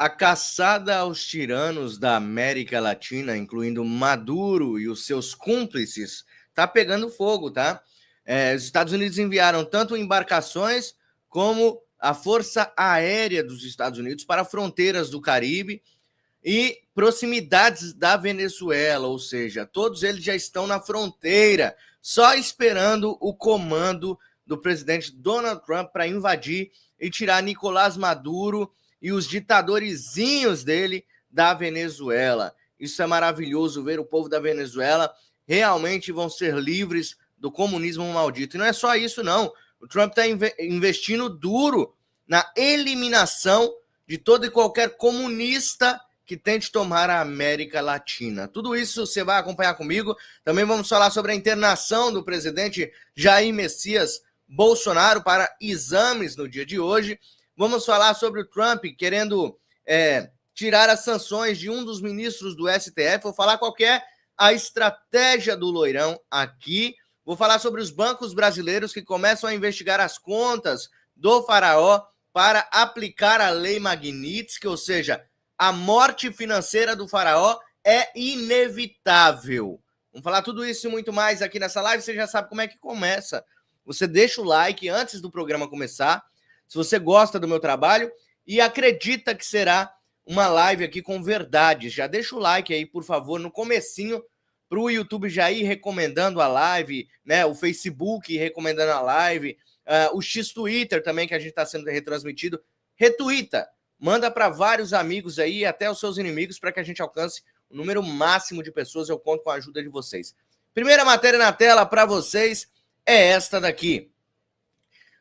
A caçada aos tiranos da América Latina, incluindo Maduro e os seus cúmplices, está pegando fogo, tá? Os Estados Unidos enviaram tanto embarcações como a Força Aérea dos Estados Unidos para fronteiras do Caribe e proximidades da Venezuela, ou seja, todos eles já estão na fronteira, só esperando o comando do presidente Donald Trump para invadir e tirar Nicolás Maduro e os ditadorzinhos dele da Venezuela. Isso é maravilhoso ver o povo da Venezuela realmente vão ser livres do comunismo maldito. E não é só isso, não. O Trump está investindo duro na eliminação de todo e qualquer comunista que tente tomar a América Latina. Tudo isso você vai acompanhar comigo. Também vamos falar sobre a internação do presidente Jair Messias Bolsonaro para exames no dia de hoje. Vamos falar sobre o Trump querendo tirar as sanções de um dos ministros do STF. Vou falar qual é a estratégia do loirão aqui. Vou falar sobre os bancos brasileiros que começam a investigar as contas do faraó para aplicar a lei Magnitsky, ou seja, a morte financeira do faraó é inevitável. Vamos falar tudo isso e muito mais aqui nessa live. Você já sabe como é que começa. Você deixa o like antes do programa começar, se você gosta do meu trabalho e acredita que será uma live aqui com verdade. Já deixa o like aí, por favor, no comecinho, para o YouTube já ir recomendando a live, né? O Facebook recomendando a live, o X-Twitter também, que a gente está sendo retransmitido. Retuita, manda para vários amigos aí, até os seus inimigos, para que a gente alcance o número máximo de pessoas. Eu conto com a ajuda de vocês. Primeira matéria na tela para vocês é esta daqui.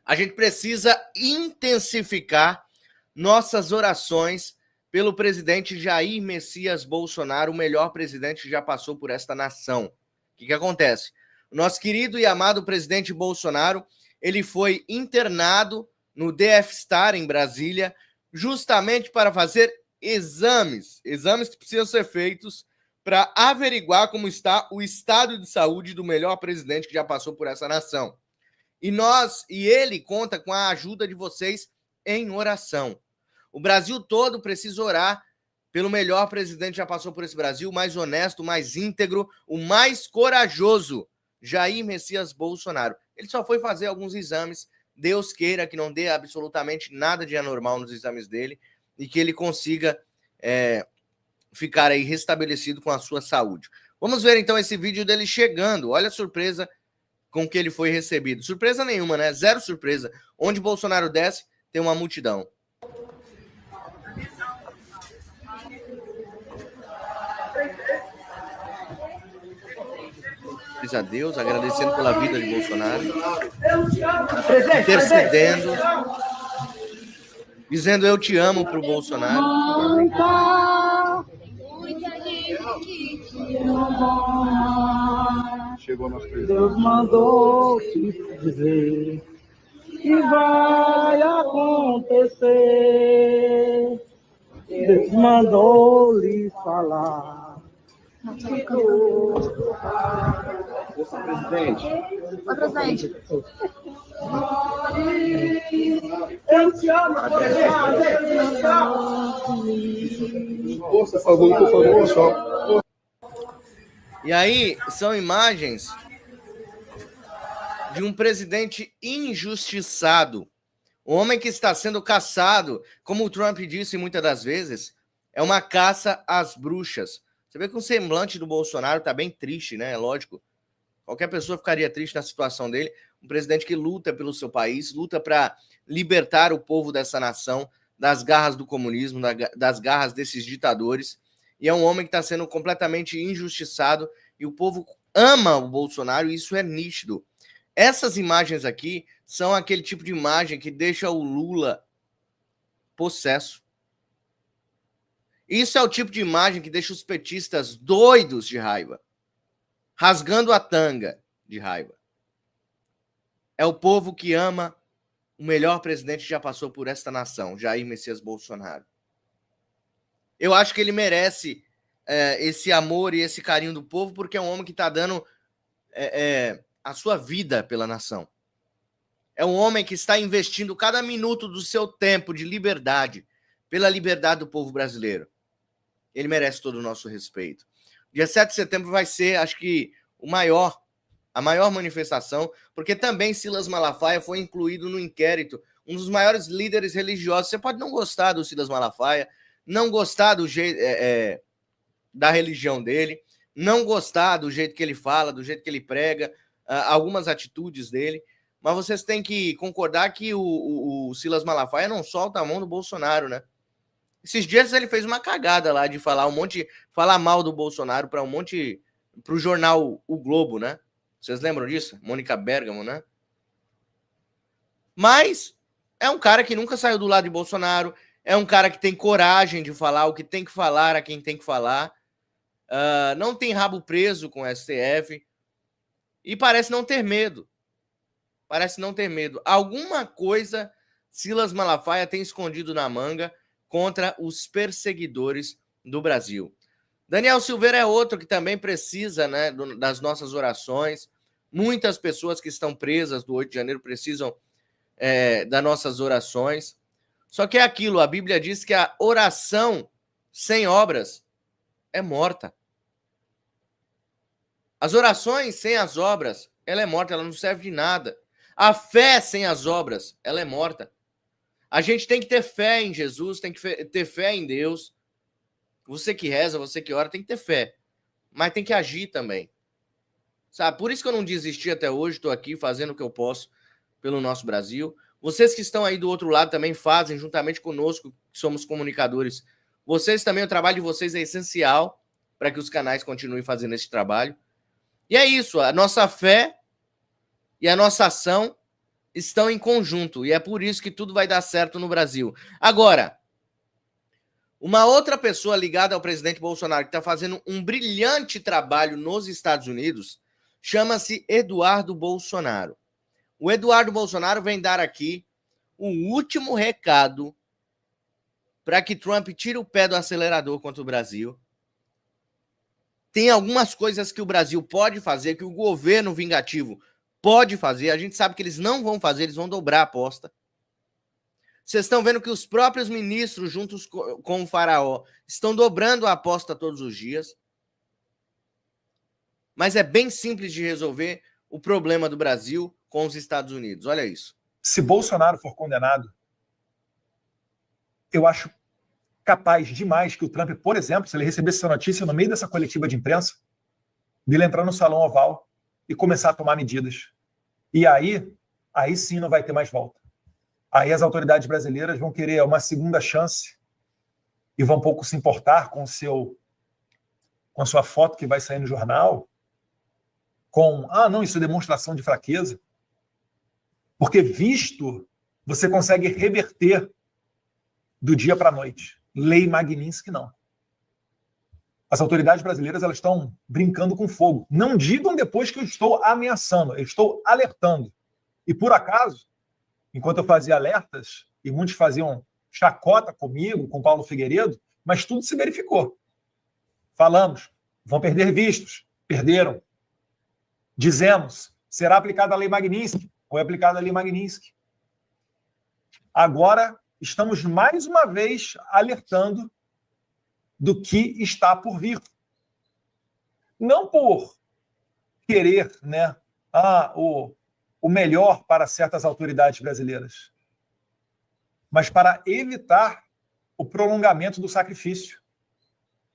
A gente precisa intensificar nossas orações pelo presidente Jair Messias Bolsonaro, o melhor presidente que já passou por esta nação. O que acontece? O nosso querido e amado presidente Bolsonaro, ele foi internado no DF-Star, em Brasília, justamente para fazer exames que precisam ser feitos para averiguar como está o estado de saúde do melhor presidente que já passou por essa nação. E ele conta com a ajuda de vocês em oração. O Brasil todo precisa orar pelo melhor presidente que já passou por esse Brasil, o mais honesto, o mais íntegro, o mais corajoso, Jair Messias Bolsonaro. Ele só foi fazer alguns exames. Deus queira que não dê absolutamente nada de anormal nos exames dele e que ele consiga ficar aí restabelecido com a sua saúde. Vamos ver então esse vídeo dele chegando. Olha a surpresa com que ele foi recebido. Surpresa nenhuma, né? Zero surpresa. Onde Bolsonaro desce, tem uma multidão. Diz a Deus, agradecendo pela vida de Bolsonaro. Intercedendo. Dizendo eu te amo pro Bolsonaro. Chegou nosso presidente. Deus mandou te dizer que vai acontecer. Deus mandou lhe falar. Presidente. Oi, presidente. Eu te amo, por favor, pessoal. E aí, são imagens de um presidente injustiçado. O homem que está sendo caçado, como o Trump disse muitas das vezes, é uma caça às bruxas. Você vê que o semblante do Bolsonaro está bem triste, né? É lógico. Qualquer pessoa ficaria triste na situação dele. Um presidente que luta pelo seu país, luta para libertar o povo dessa nação das garras do comunismo, das garras desses ditadores. E é um homem que está sendo completamente injustiçado e o povo ama o Bolsonaro e isso é nítido. Essas imagens aqui são aquele tipo de imagem que deixa o Lula possesso. Isso é o tipo de imagem que deixa os petistas doidos de raiva, rasgando a tanga de raiva. É o povo que ama o melhor presidente que já passou por esta nação, Jair Messias Bolsonaro. Eu acho que ele merece esse amor e esse carinho do povo, porque é um homem que está dando a sua vida pela nação. É um homem que está investindo cada minuto do seu tempo de liberdade pela liberdade do povo brasileiro. Ele merece todo o nosso respeito. Dia 7 de setembro vai ser, acho que, a maior manifestação, porque também Silas Malafaia foi incluído no inquérito, um dos maiores líderes religiosos. Você pode não gostar do Silas Malafaia, não gostar do jeito da religião dele, não gostar do jeito que ele fala, do jeito que ele prega, algumas atitudes dele, mas vocês têm que concordar que o Silas Malafaia não solta a mão do Bolsonaro, né? Esses dias ele fez uma cagada lá de falar mal do Bolsonaro para pro jornal O Globo, né? Vocês lembram disso? Mônica Bergamo, né? Mas é um cara que nunca saiu do lado de Bolsonaro, é um cara que tem coragem de falar o que tem que falar a quem tem que falar, não tem rabo preso com o STF e parece não ter medo. Alguma coisa Silas Malafaia tem escondido na manga contra os perseguidores do Brasil. Daniel Silveira é outro que também precisa, né, das nossas orações. Muitas pessoas que estão presas do 8 de janeiro precisam das nossas orações. Só que é aquilo, a Bíblia diz que a oração sem obras é morta. As orações sem as obras, ela é morta, ela não serve de nada. A fé sem as obras, ela é morta. A gente tem que ter fé em Jesus, tem que ter fé em Deus. Você que reza, você que ora, tem que ter fé. Mas tem que agir também. Sabe? Por isso que eu não desisti até hoje, estou aqui fazendo o que eu posso pelo nosso Brasil. Vocês que estão aí do outro lado também fazem, juntamente conosco, que somos comunicadores. Vocês também, o trabalho de vocês é essencial para que os canais continuem fazendo esse trabalho. E é isso, a nossa fé e a nossa ação estão em conjunto, e é por isso que tudo vai dar certo no Brasil. Agora, uma outra pessoa ligada ao presidente Bolsonaro, que está fazendo um brilhante trabalho nos Estados Unidos, chama-se Eduardo Bolsonaro. O Eduardo Bolsonaro vem dar aqui o último recado para que Trump tire o pé do acelerador contra o Brasil. Tem algumas coisas que o Brasil pode fazer, que o governo vingativo pode fazer. A gente sabe que eles não vão fazer, eles vão dobrar a aposta. Vocês estão vendo que os próprios ministros, juntos com o faraó, estão dobrando a aposta todos os dias. Mas é bem simples de resolver o problema do Brasil com os Estados Unidos. Olha isso. Se Bolsonaro for condenado, eu acho capaz demais que o Trump, por exemplo, se ele recebesse essa notícia no meio dessa coletiva de imprensa, dele entrar no Salão Oval e começar a tomar medidas. E aí sim não vai ter mais volta. Aí as autoridades brasileiras vão querer uma segunda chance e vão pouco se importar com a sua foto que vai sair no jornal, com, não, isso é demonstração de fraqueza. Porque visto, você consegue reverter do dia para a noite. Lei Magnitsky, não. As autoridades brasileiras, elas estão brincando com fogo. Não digam depois que eu estou ameaçando, eu estou alertando. E por acaso, enquanto eu fazia alertas, e muitos faziam chacota comigo, com Paulo Figueiredo, mas tudo se verificou. Falamos, vão perder vistos, perderam. Dizemos, será aplicada a Lei Magnitsky, foi aplicada a Lei Magnitsky. Agora, estamos mais uma vez alertando do que está por vir. Não por querer, né, o melhor para certas autoridades brasileiras, mas para evitar o prolongamento do sacrifício,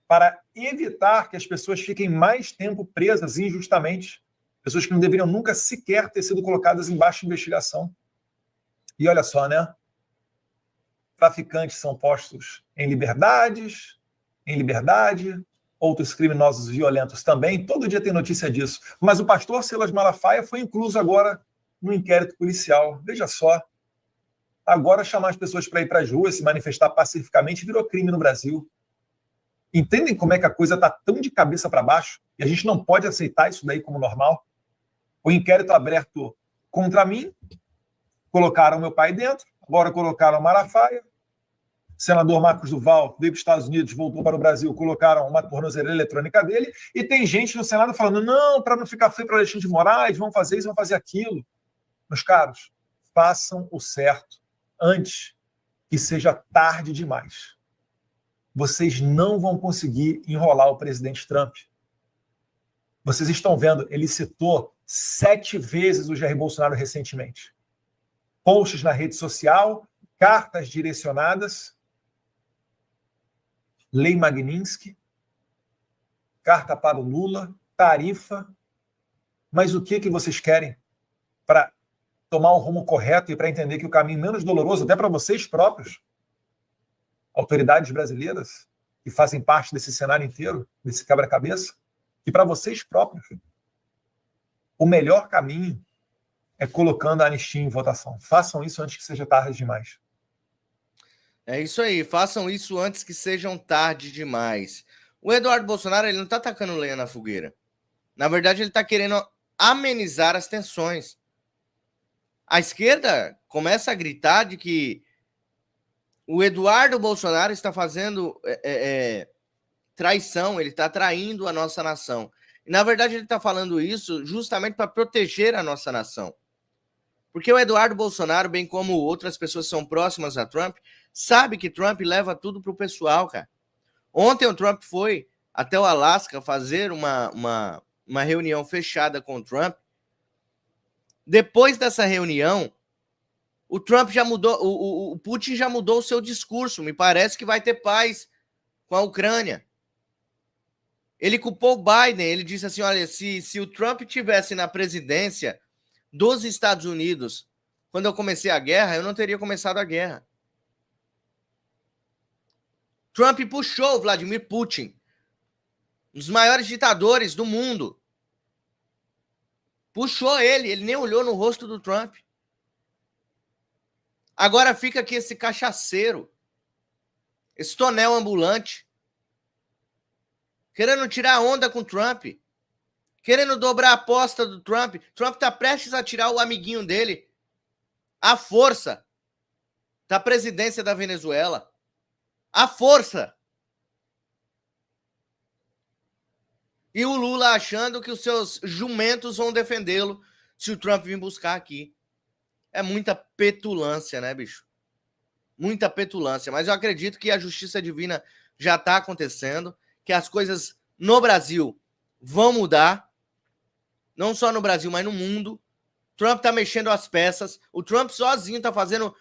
para evitar que as pessoas fiquem mais tempo presas injustamente, pessoas que não deveriam nunca sequer ter sido colocadas embaixo de investigação. E olha só, né? Traficantes são postos em liberdade, outros criminosos violentos também, todo dia tem notícia disso. Mas o pastor Silas Malafaia foi incluso agora no inquérito policial. Veja só, agora chamar as pessoas para ir para as ruas, se manifestar pacificamente, virou crime no Brasil. Entendem como é que a coisa está tão de cabeça para baixo? E a gente não pode aceitar isso daí como normal? O inquérito aberto contra mim, colocaram meu pai dentro, agora colocaram Malafaia, senador Marcos Duval veio para os Estados Unidos, voltou para o Brasil, colocaram uma tornozeleira eletrônica dele, e tem gente no Senado falando, não, para não ficar feio para Alexandre de Moraes, vão fazer isso, vão fazer aquilo. Meus caros, façam o certo antes que seja tarde demais. Vocês não vão conseguir enrolar o presidente Trump. Vocês estão vendo, ele citou 7 vezes o Jair Bolsonaro recentemente. Posts na rede social, cartas direcionadas, Lei Magnitsky, carta para o Lula, tarifa. Mas o que vocês querem para tomar o rumo correto e para entender que o caminho menos doloroso, até para vocês próprios, autoridades brasileiras, que fazem parte desse cenário inteiro, desse quebra-cabeça, que para vocês próprios, o melhor caminho é colocando a anistia em votação. Façam isso antes que seja tarde demais. É isso aí, façam isso antes que sejam tarde demais. O Eduardo Bolsonaro, ele não está tacando lenha na fogueira. Na verdade, ele está querendo amenizar as tensões. A esquerda começa a gritar de que o Eduardo Bolsonaro está fazendo traição, ele está traindo a nossa nação. E, na verdade, ele está falando isso justamente para proteger a nossa nação. Porque o Eduardo Bolsonaro, bem como outras pessoas que são próximas a Trump, sabe que Trump leva tudo para o pessoal, cara. Ontem o Trump foi até o Alasca fazer uma reunião fechada com o Trump. Depois dessa reunião, o Trump já mudou, o Putin já mudou o seu discurso. Me parece que vai ter paz com a Ucrânia. Ele culpou o Biden, ele disse assim, olha, se o Trump tivesse na presidência dos Estados Unidos, quando eu comecei a guerra, eu não teria começado a guerra. Trump puxou o Vladimir Putin, um dos maiores ditadores do mundo. Puxou ele nem olhou no rosto do Trump. Agora fica aqui esse cachaceiro, esse tonel ambulante, querendo tirar onda com o Trump, querendo dobrar a aposta do Trump. Trump está prestes a tirar o amiguinho dele, à força, da presidência da Venezuela. À força. E o Lula achando que os seus jumentos vão defendê-lo se o Trump vir buscar aqui. É muita petulância, né, bicho? Muita petulância. Mas eu acredito que a justiça divina já está acontecendo, que as coisas no Brasil vão mudar. Não só no Brasil, mas no mundo. Trump está mexendo as peças. O Trump sozinho está fazendo...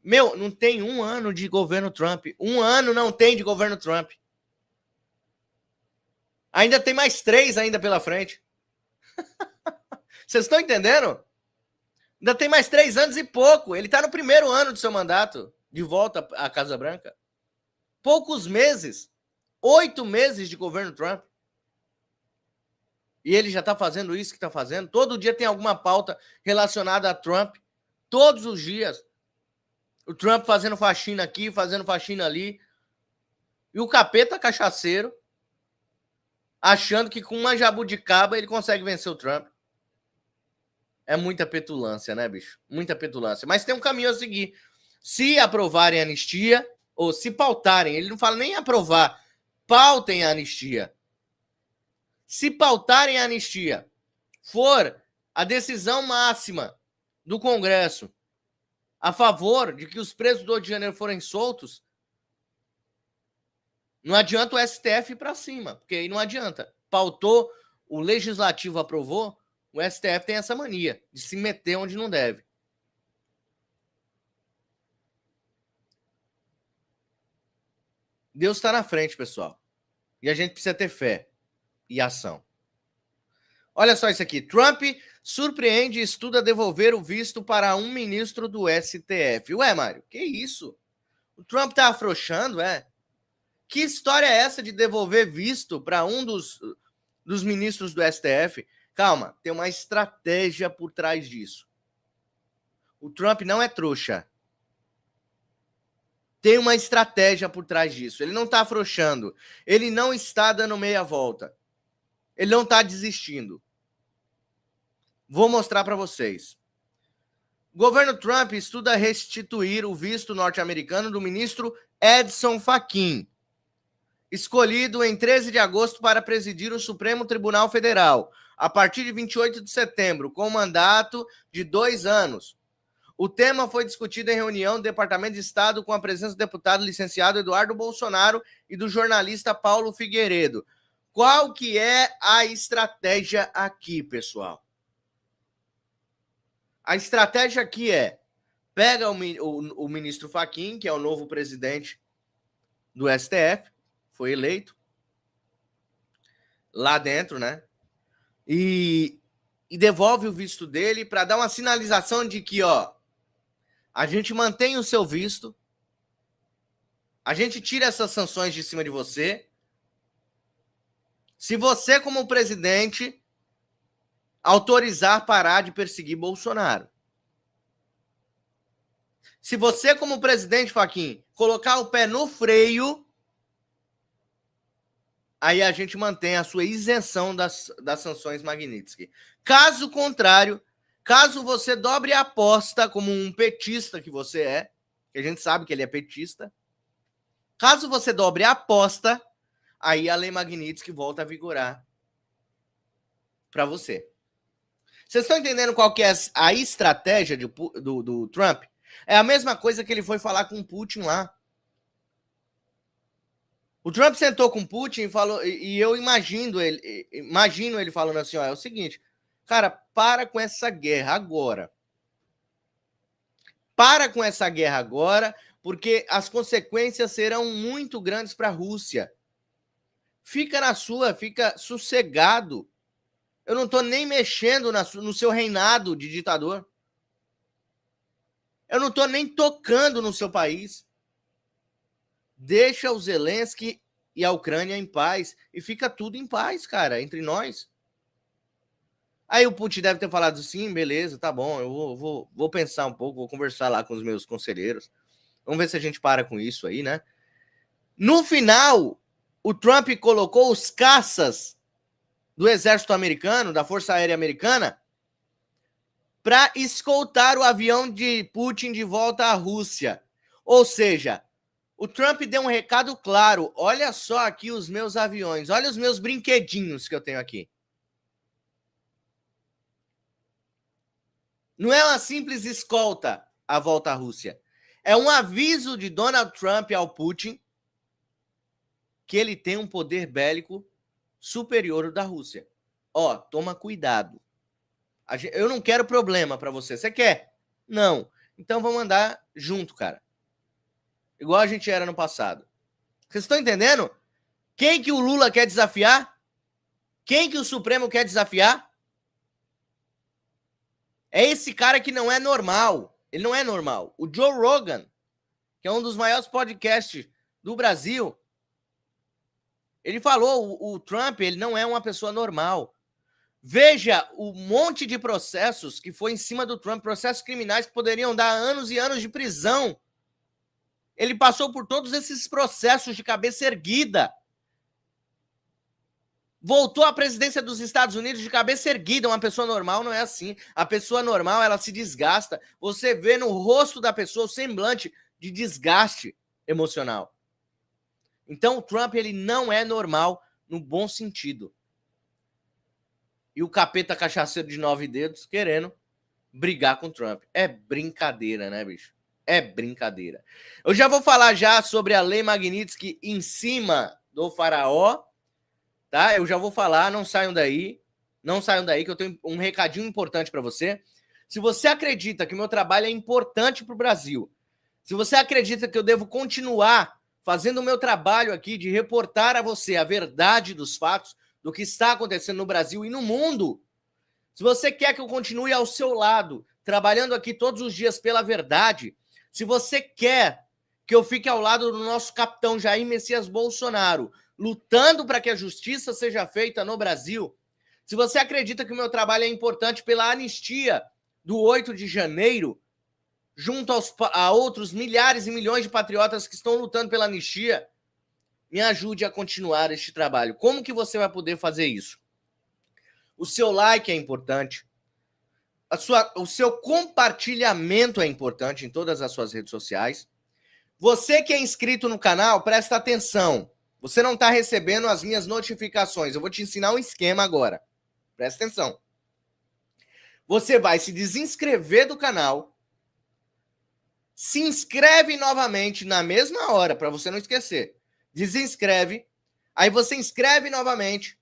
Meu, não tem 1 ano de governo Trump. 1 ano não tem de governo Trump. Ainda tem mais 3 ainda pela frente. Vocês estão entendendo? Ainda tem mais 3 anos e pouco. Ele está no 1º ano do seu mandato, de volta à Casa Branca. Poucos meses. 8 meses de governo Trump. E ele já está fazendo isso que está fazendo. Todo dia tem alguma pauta relacionada a Trump. Todos os dias. O Trump fazendo faxina aqui, fazendo faxina ali. E o capeta cachaceiro achando que com uma jabuticaba ele consegue vencer o Trump. É muita petulância, né, bicho? Muita petulância. Mas tem um caminho a seguir. Se aprovarem a anistia, ou se pautarem, ele não fala nem aprovar, pautem a anistia. Se pautarem a anistia, for a decisão máxima do Congresso a favor de que os presos do 8 de janeiro forem soltos, não adianta o STF ir para cima, porque aí não adianta. Pautou, o Legislativo aprovou, o STF tem essa mania de se meter onde não deve. Deus está na frente, pessoal. E a gente precisa ter fé e ação. Olha só isso aqui. Trump surpreende e estuda devolver o visto para um ministro do STF. Ué, Mário, que isso? O Trump tá afrouxando, é? Que história é essa de devolver visto para um dos ministros do STF? Calma, tem uma estratégia por trás disso. O Trump não é trouxa. Tem uma estratégia por trás disso. Ele não está afrouxando. Ele não está dando meia volta. Ele não está desistindo. Vou mostrar para vocês. O governo Trump estuda restituir o visto norte-americano do ministro Edson Fachin, escolhido em 13 de agosto para presidir o Supremo Tribunal Federal, a partir de 28 de setembro, com mandato de 2 anos. O tema foi discutido em reunião do Departamento de Estado com a presença do deputado licenciado Eduardo Bolsonaro e do jornalista Paulo Figueiredo. Qual que é a estratégia aqui, pessoal? A estratégia aqui é, pega o ministro Fachin, que é o novo presidente do STF, foi eleito lá dentro, né? E devolve o visto dele para dar uma sinalização de que, ó, a gente mantém o seu visto, a gente tira essas sanções de cima de você. Se você, como presidente, autorizar parar de perseguir Bolsonaro. Se você, como presidente, Fachin, colocar o pé no freio, aí a gente mantém a sua isenção das sanções Magnitsky. Caso contrário, caso você dobre a aposta como um petista que você é, que a gente sabe que ele é petista, caso você dobre a aposta, aí a lei Magnitsky volta a vigorar para você. Vocês estão entendendo qual que é a estratégia do Trump? É a mesma coisa que ele foi falar com o Putin lá. O Trump sentou com o Putin e falou, e eu imagino ele falando assim, ó, é o seguinte, cara, para com essa guerra agora. Para com essa guerra agora, porque as consequências serão muito grandes para a Rússia. Fica na sua, fica sossegado. Eu não estou nem mexendo no seu reinado de ditador. Eu não estou nem tocando no seu país. Deixa o Zelensky e a Ucrânia em paz. E fica tudo em paz, cara, entre nós. Aí o Putin deve ter falado assim, beleza, tá bom, eu vou pensar um pouco, vou conversar lá com os meus conselheiros. Vamos ver se a gente para com isso aí, né? No final, o Trump colocou os caças do exército americano, da Força Aérea Americana, para escoltar o avião de Putin de volta à Rússia. Ou seja, o Trump deu um recado claro. Olha só aqui os meus aviões. Olha os meus brinquedinhos que eu tenho aqui. Não é uma simples escolta a volta à Rússia. É um aviso de Donald Trump ao Putin que ele tem um poder bélico superior ao da Rússia. Ó, toma cuidado. Eu não quero problema para você. Você quer? Não. Então vamos andar junto, cara. Igual a gente era no passado. Vocês estão entendendo? Quem que o Lula quer desafiar? Quem que o Supremo quer desafiar? É esse cara que não é normal. Ele não é normal. O Joe Rogan, que é um dos maiores podcasts do Brasil, ele falou, o Trump, ele não é uma pessoa normal. Veja o monte de processos que foi em cima do Trump, processos criminais que poderiam dar anos e anos de prisão. Ele passou por todos esses processos de cabeça erguida. Voltou à presidência dos Estados Unidos de cabeça erguida. Uma pessoa normal não é assim. A pessoa normal, ela se desgasta. Você vê no rosto da pessoa o semblante de desgaste emocional. Então, o Trump, ele não é normal no bom sentido. E o capeta cachaceiro de 9 dedos querendo brigar com o Trump. É brincadeira, né, bicho? É brincadeira. Eu já vou falar já sobre a lei Magnitsky em cima do faraó, tá? Eu já vou falar, não saiam daí. Não saiam daí, que eu tenho um recadinho importante para você. Se você acredita que o meu trabalho é importante para o Brasil, se você acredita que eu devo continuar fazendo o meu trabalho aqui de reportar a você a verdade dos fatos, do que está acontecendo no Brasil e no mundo, se você quer que eu continue ao seu lado, trabalhando aqui todos os dias pela verdade, se você quer que eu fique ao lado do nosso capitão Jair Messias Bolsonaro, lutando para que a justiça seja feita no Brasil, se você acredita que o meu trabalho é importante pela anistia do 8 de janeiro, junto a outros milhares e milhões de patriotas que estão lutando pela anistia, me ajude a continuar este trabalho. Como que você vai poder fazer isso? O seu like é importante. O seu compartilhamento é importante em todas as suas redes sociais. Você que é inscrito no canal, presta atenção. Você não está recebendo as minhas notificações. Eu vou te ensinar um esquema agora. Presta atenção. Você vai se desinscrever do canal. se inscreve novamente na mesma hora, para você não esquecer. Desinscreve, aí você inscreve novamente,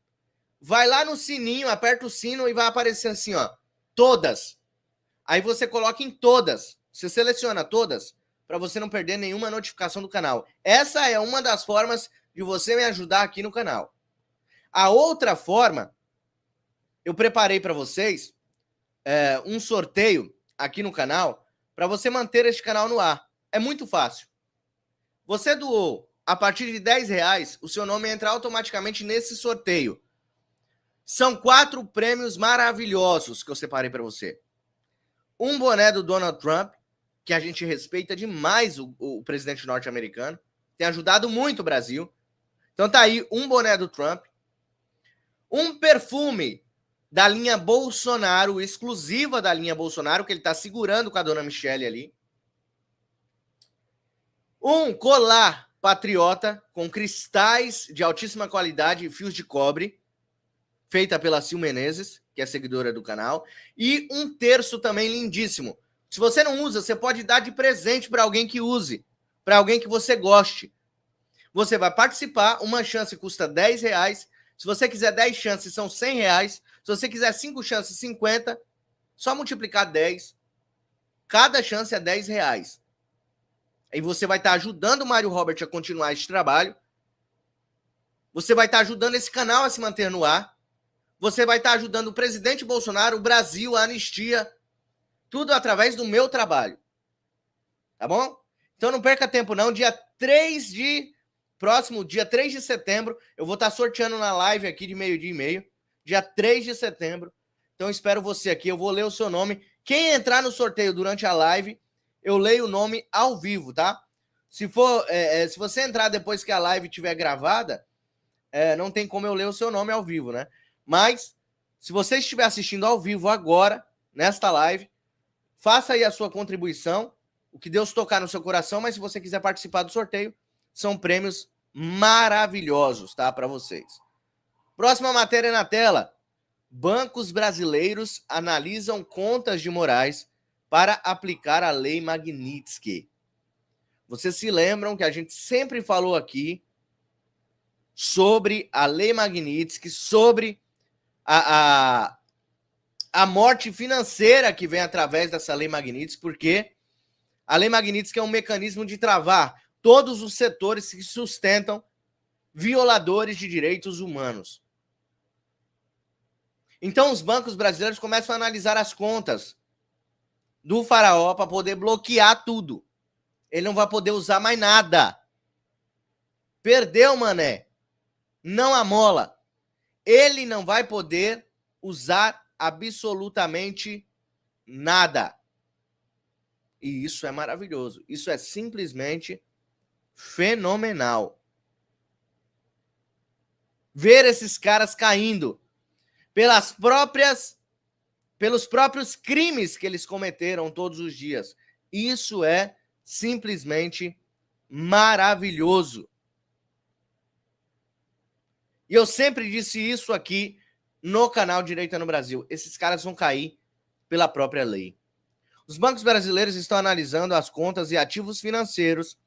vai lá no sininho, aperta o sino e vai aparecer assim, ó, todas. Aí você coloca em todas, você seleciona todas, para você não perder nenhuma notificação do canal. Essa é uma das formas de você me ajudar aqui no canal. A outra forma, eu preparei para vocês um sorteio aqui no canal para você manter este canal no ar. É muito fácil. Você doou a partir de R$10, o seu nome entra automaticamente nesse sorteio. São 4 prêmios maravilhosos que eu separei para você. Um boné do Donald Trump, que a gente respeita demais o presidente norte-americano, tem ajudado muito o Brasil. Então tá aí um boné do Trump, um perfume da linha Bolsonaro, exclusiva da linha Bolsonaro, que ele tá segurando com a dona Michelle ali. Um colar patriota com cristais de altíssima qualidade e fios de cobre, feita pela Sil Menezes, que é seguidora do canal, e um terço também lindíssimo. Se você não usa, você pode dar de presente para alguém que use, para alguém que você goste. Você vai participar, uma chance custa R$10. Se você quiser 10 chances, são R$100. Se você quiser 5 chances, 50. Só multiplicar 10. Cada chance é R$10. Aí você vai estar ajudando o Mário Robert a continuar esse trabalho. Você vai estar ajudando esse canal a se manter no ar. Você vai estar ajudando o presidente Bolsonaro, o Brasil, a anistia. Tudo através do meu trabalho. Tá bom? Então não perca tempo não. Próximo dia 3 de setembro, eu vou estar sorteando na live aqui de 12h30. Dia 3 de setembro. Então espero você aqui. Eu vou ler o seu nome. Quem entrar no sorteio durante a live, eu leio o nome ao vivo, tá? Se você entrar depois que a live estiver gravada, não tem como eu ler o seu nome ao vivo, né? Mas, se você estiver assistindo ao vivo agora, nesta live, faça aí a sua contribuição, o que Deus tocar no seu coração, mas se você quiser participar do sorteio, são prêmios maravilhosos, tá? Para vocês. Próxima matéria na tela. Bancos brasileiros analisam contas de Moraes para aplicar a Lei Magnitsky. Vocês se lembram que a gente sempre falou aqui sobre a Lei Magnitsky, sobre a morte financeira que vem através dessa Lei Magnitsky, porque a Lei Magnitsky é um mecanismo de travar todos os setores que sustentam violadores de direitos humanos. Então, os bancos brasileiros começam a analisar as contas do faraó para poder bloquear tudo. Ele não vai poder usar mais nada. Perdeu, mané. Não amola. Ele não vai poder usar absolutamente nada. E isso é maravilhoso. Isso é simplesmente fenomenal. Ver esses caras caindo pelos próprios crimes que eles cometeram todos os dias. Isso é simplesmente maravilhoso. E eu sempre disse isso aqui no canal Direita no Brasil. Esses caras vão cair pela própria lei. Os bancos brasileiros estão analisando as contas e ativos financeiros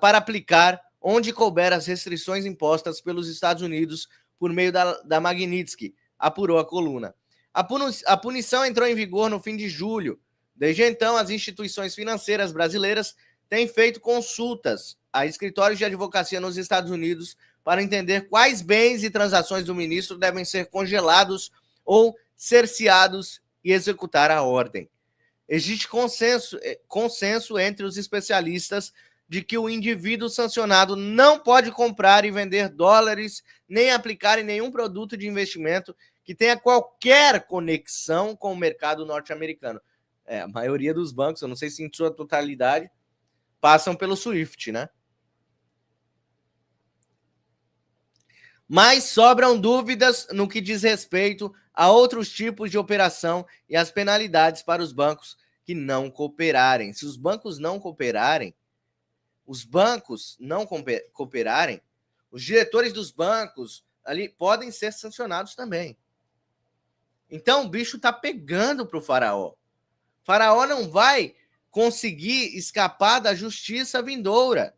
para aplicar onde couber as restrições impostas pelos Estados Unidos por meio da Magnitsky, apurou a coluna. A punição entrou em vigor no fim de julho. Desde então, as instituições financeiras brasileiras têm feito consultas a escritórios de advocacia nos Estados Unidos para entender quais bens e transações do ministro devem ser congelados ou cerceados e executar a ordem. Existe consenso entre os especialistas de que o indivíduo sancionado não pode comprar e vender dólares, nem aplicar em nenhum produto de investimento que tenha qualquer conexão com o mercado norte-americano. A maioria dos bancos, eu não sei se em sua totalidade, passam pelo SWIFT, né? Mas sobram dúvidas no que diz respeito a outros tipos de operação e as penalidades para os bancos que não cooperarem. Se os bancos não cooperarem, os diretores dos bancos ali podem ser sancionados também. Então o bicho tá pegando pro faraó. O faraó não vai conseguir escapar da justiça vindoura.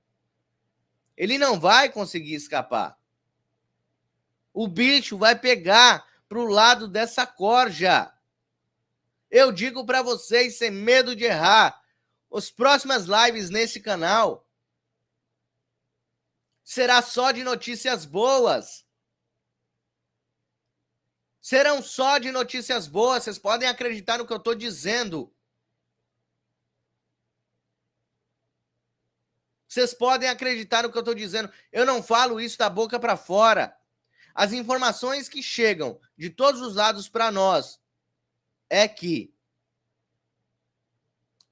Ele não vai conseguir escapar. O bicho vai pegar pro lado dessa corja. Eu digo para vocês, sem medo de errar, as próximas lives nesse canal será só de notícias boas. Serão só de notícias boas. Vocês podem acreditar no que eu estou dizendo. Vocês podem acreditar no que eu estou dizendo. Eu não falo isso da boca para fora. As informações que chegam de todos os lados para nós é que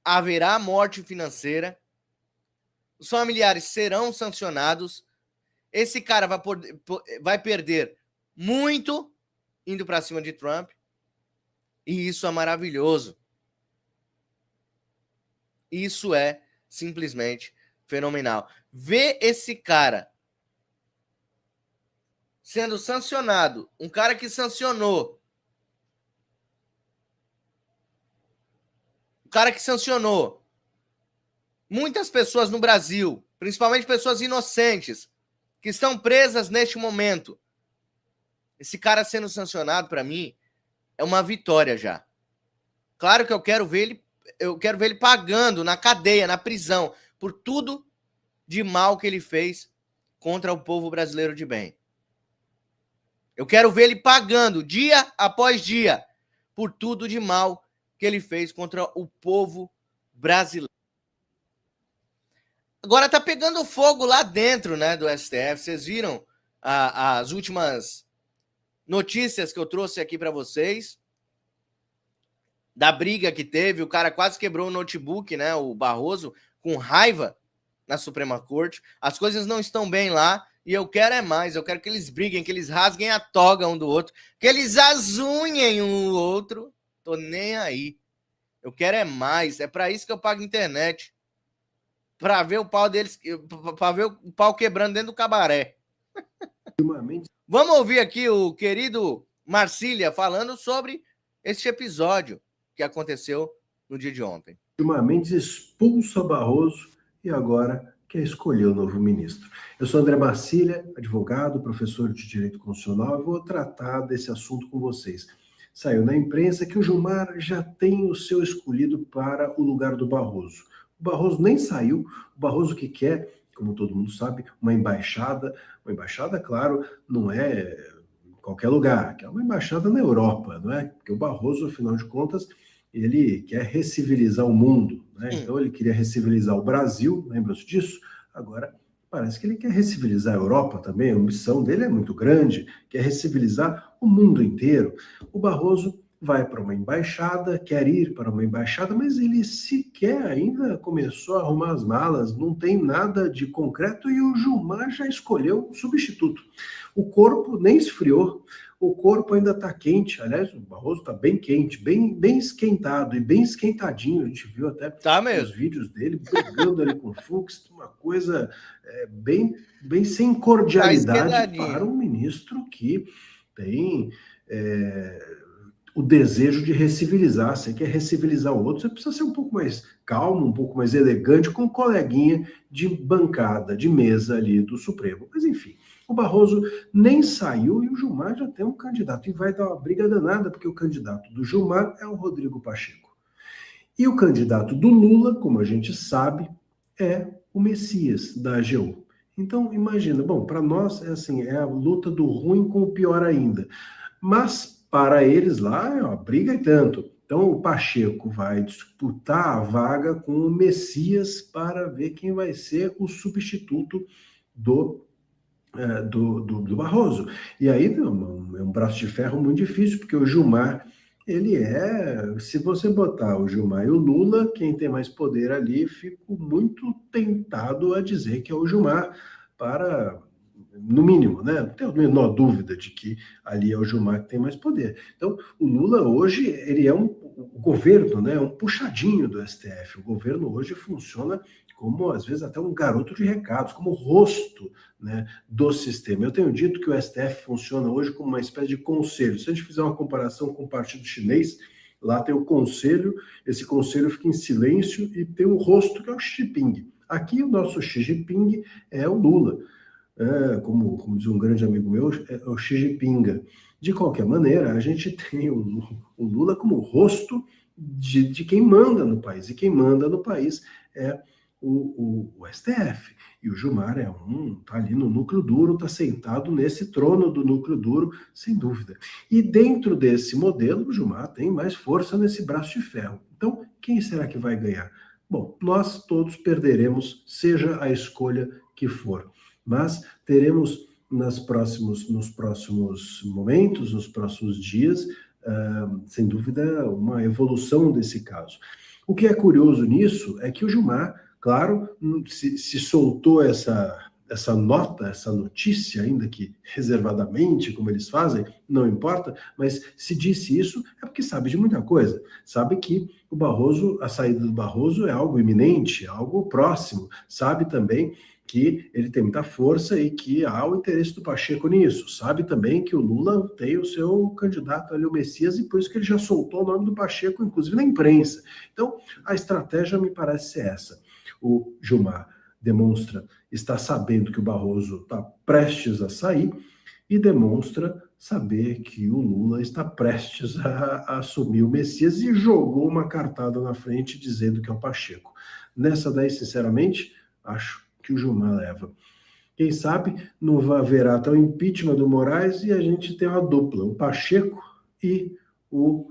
haverá morte financeira, os familiares serão sancionados, esse cara vai perder muito indo para cima de Trump, e isso é maravilhoso. Isso é simplesmente fenomenal. Ver esse cara sendo sancionado, um cara que sancionou, muitas pessoas no Brasil, principalmente pessoas inocentes, que estão presas neste momento. Esse cara sendo sancionado, para mim, é uma vitória já. Claro que eu quero ver ele pagando na cadeia, na prisão, por tudo de mal que ele fez contra o povo brasileiro de bem. Eu quero ver ele pagando dia após dia por tudo de mal que ele fez contra o povo brasileiro. Agora tá pegando fogo lá dentro, né, do STF. Vocês viram as últimas notícias que eu trouxe aqui para vocês? Da briga que teve, o cara quase quebrou o notebook, né, o Barroso, com raiva na Suprema Corte. As coisas não estão bem lá. E eu quero é mais, eu quero que eles briguem, que eles rasguem a toga um do outro, que eles azunhem um do outro. Tô nem aí. Eu quero é mais, é para isso que eu pago internet. Para ver o pau deles, para ver o pau quebrando dentro do cabaré. Vamos ouvir aqui o querido Marcília falando sobre este episódio que aconteceu no dia de ontem. Dilma Mendes expulsa Barroso e agora quer escolher o novo ministro. Eu sou André Marcília, advogado, professor de Direito Constitucional, e vou tratar desse assunto com vocês. Saiu na imprensa que o Gilmar já tem o seu escolhido para o lugar do Barroso. O Barroso nem saiu, o Barroso que quer, como todo mundo sabe, uma embaixada, claro, não é em qualquer lugar, que é uma embaixada na Europa, não é? Porque o Barroso, afinal de contas, ele quer recivilizar o mundo, né? Então ele queria recivilizar o Brasil, lembra-se disso? Agora parece que ele quer recivilizar a Europa também, a missão dele é muito grande, quer recivilizar o mundo inteiro. O Barroso vai para uma embaixada, quer ir para uma embaixada, mas ele sequer ainda começou a arrumar as malas, não tem nada de concreto e o Gilmar já escolheu um substituto. O corpo nem esfriou, o corpo ainda está quente, aliás, o Barroso está bem quente, bem esquentado e bem esquentadinho, a gente viu até os vídeos dele brigando ali com o Fux, uma coisa bem sem cordialidade para um ministro que tem o desejo de recivilizar. Você quer recivilizar o outro, você precisa ser um pouco mais calmo, um pouco mais elegante, com um coleguinha de bancada, de mesa ali do Supremo. Mas enfim, o Barroso nem saiu e o Gilmar já tem um candidato. E vai dar uma briga danada, porque o candidato do Gilmar é o Rodrigo Pacheco. E o candidato do Lula, como a gente sabe, é o Messias da AGU. Então, imagina, bom, para nós é assim, é a luta do ruim com o pior ainda. Mas para eles lá é uma briga e tanto. Então o Pacheco vai disputar a vaga com o Messias para ver quem vai ser o substituto do Barroso. E aí é um braço de ferro muito difícil, porque o Gilmar, se você botar o Gilmar e o Lula, quem tem mais poder ali, fico muito tentado a dizer que é o Gilmar no mínimo, né? Não tenho a menor dúvida de que ali é o Gilmar que tem mais poder. Então, o Lula hoje, ele é o governo, né? Um puxadinho do STF. O governo hoje funciona como, às vezes, até um garoto de recados, como rosto, né, do sistema. Eu tenho dito que o STF funciona hoje como uma espécie de conselho. Se a gente fizer uma comparação com o Partido Chinês, Lá tem o conselho, esse conselho fica em silêncio e tem um rosto que é o Xi Jinping. Aqui o nosso Xi Jinping é o Lula. Como diz um grande amigo meu, é o Xi Jinping. De qualquer maneira, a gente tem o Lula como rosto de quem manda no país. E quem manda no país é o STF. E o Gilmar tá ali no núcleo duro, tá sentado nesse trono do núcleo duro, sem dúvida. E dentro desse modelo, o Gilmar tem mais força nesse braço de ferro. Então, quem será que vai ganhar? Bom, nós todos perderemos, seja a escolha que for. Mas teremos nos próximos momentos, nos próximos dias, sem dúvida, uma evolução desse caso. O que é curioso nisso é que o Gilmar, claro, se soltou essa nota, essa notícia, ainda que reservadamente, como eles fazem, não importa, mas se disse isso é porque sabe de muita coisa. Sabe que o Barroso, a saída do Barroso é algo iminente, algo próximo. Sabe também que ele tem muita força e que há o interesse do Pacheco nisso. Sabe também que o Lula tem o seu candidato ali, o Messias, e por isso que ele já soltou o nome do Pacheco, inclusive na imprensa. Então, a estratégia me parece ser essa. O Gilmar demonstra estar sabendo que o Barroso está prestes a sair e demonstra saber que o Lula está prestes a assumir o Messias e jogou uma cartada na frente dizendo que é o Pacheco. Nessa daí, sinceramente, acho que o Gilmar leva. Quem sabe não haverá até o impeachment do Moraes e a gente tem uma dupla, o Pacheco e o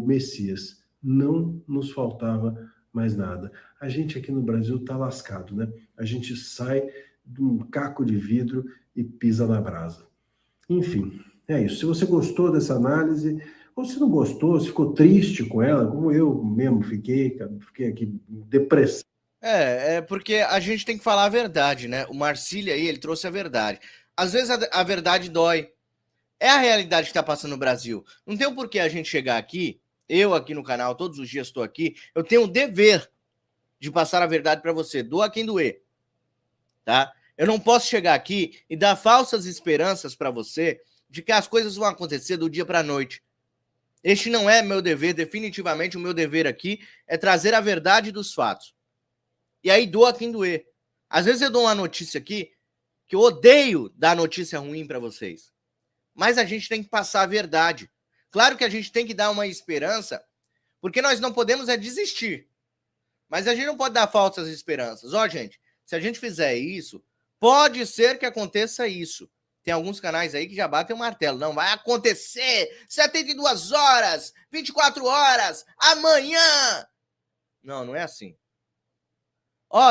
Messias. Não nos faltava mais nada. A gente aqui no Brasil está lascado, né? A gente sai de um caco de vidro e pisa na brasa. Enfim, é isso. Se você gostou dessa análise, ou se não gostou, se ficou triste com ela, como eu mesmo fiquei aqui em depressão. Porque a gente tem que falar a verdade, né? O Marcílio aí, ele trouxe a verdade. Às vezes a verdade dói. É a realidade que está passando no Brasil. Não tem o porquê a gente chegar aqui, eu aqui no canal, todos os dias estou aqui, eu tenho o dever de passar a verdade para você, doa quem doer, tá? Eu não posso chegar aqui e dar falsas esperanças para você de que as coisas vão acontecer do dia para a noite. Este não é meu dever, definitivamente o meu dever aqui é trazer a verdade dos fatos. E aí doa quem doer. Às vezes eu dou uma notícia aqui que eu odeio dar notícia ruim para vocês. Mas a gente tem que passar a verdade. Claro que a gente tem que dar uma esperança, porque nós não podemos desistir. Mas a gente não pode dar falsas esperanças. Gente, se a gente fizer isso, pode ser que aconteça isso. Tem alguns canais aí que já batem o martelo. Não, vai acontecer 72 horas, 24 horas, amanhã. Não é assim.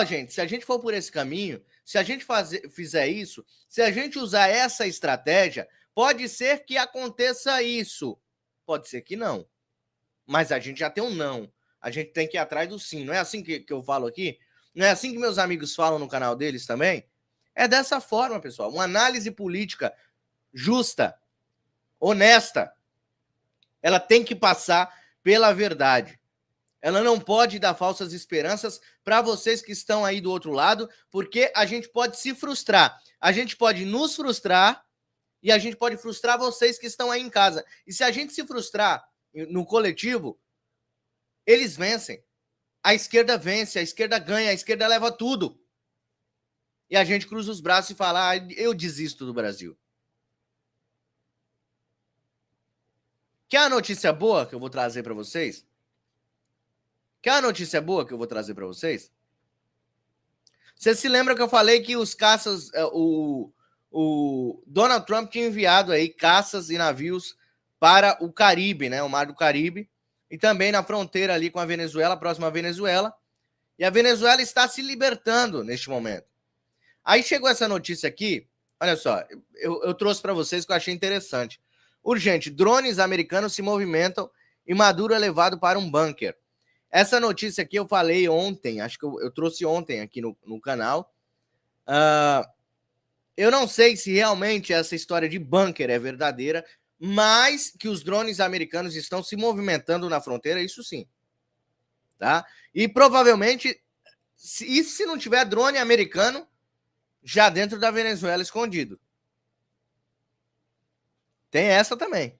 Gente, se a gente for por esse caminho, se a gente fizer isso, se a gente usar essa estratégia, pode ser que aconteça isso. Pode ser que não. Mas a gente já tem um não. A gente tem que ir atrás do sim. Não é assim que eu falo aqui? Não é assim que meus amigos falam no canal deles também? É dessa forma, pessoal. Uma análise política justa, honesta, ela tem que passar pela verdade. Ela não pode dar falsas esperanças para vocês que estão aí do outro lado, porque a gente pode se frustrar. A gente pode nos frustrar e a gente pode frustrar vocês que estão aí em casa. E se a gente se frustrar no coletivo, eles vencem. A esquerda vence, a esquerda ganha, a esquerda leva tudo. E a gente cruza os braços e fala, eu desisto do Brasil. Quer a notícia boa que eu vou trazer para vocês? Quer a notícia boa que eu vou trazer para vocês? Você se lembra que eu falei que os caças, o Donald Trump tinha enviado aí caças e navios para o Caribe, né, o Mar do Caribe, e também na fronteira ali com a Venezuela, próxima à Venezuela, e a Venezuela está se libertando neste momento. Aí chegou essa notícia aqui, olha só, eu trouxe para vocês que eu achei interessante. Urgente, drones americanos se movimentam e Maduro é levado para um bunker. Essa notícia aqui eu falei ontem, acho que eu trouxe ontem aqui no canal. Eu não sei se realmente essa história de bunker é verdadeira, mas que os drones americanos estão se movimentando na fronteira, isso sim. Tá? E provavelmente, se não tiver drone americano, já dentro da Venezuela escondido. Tem essa também.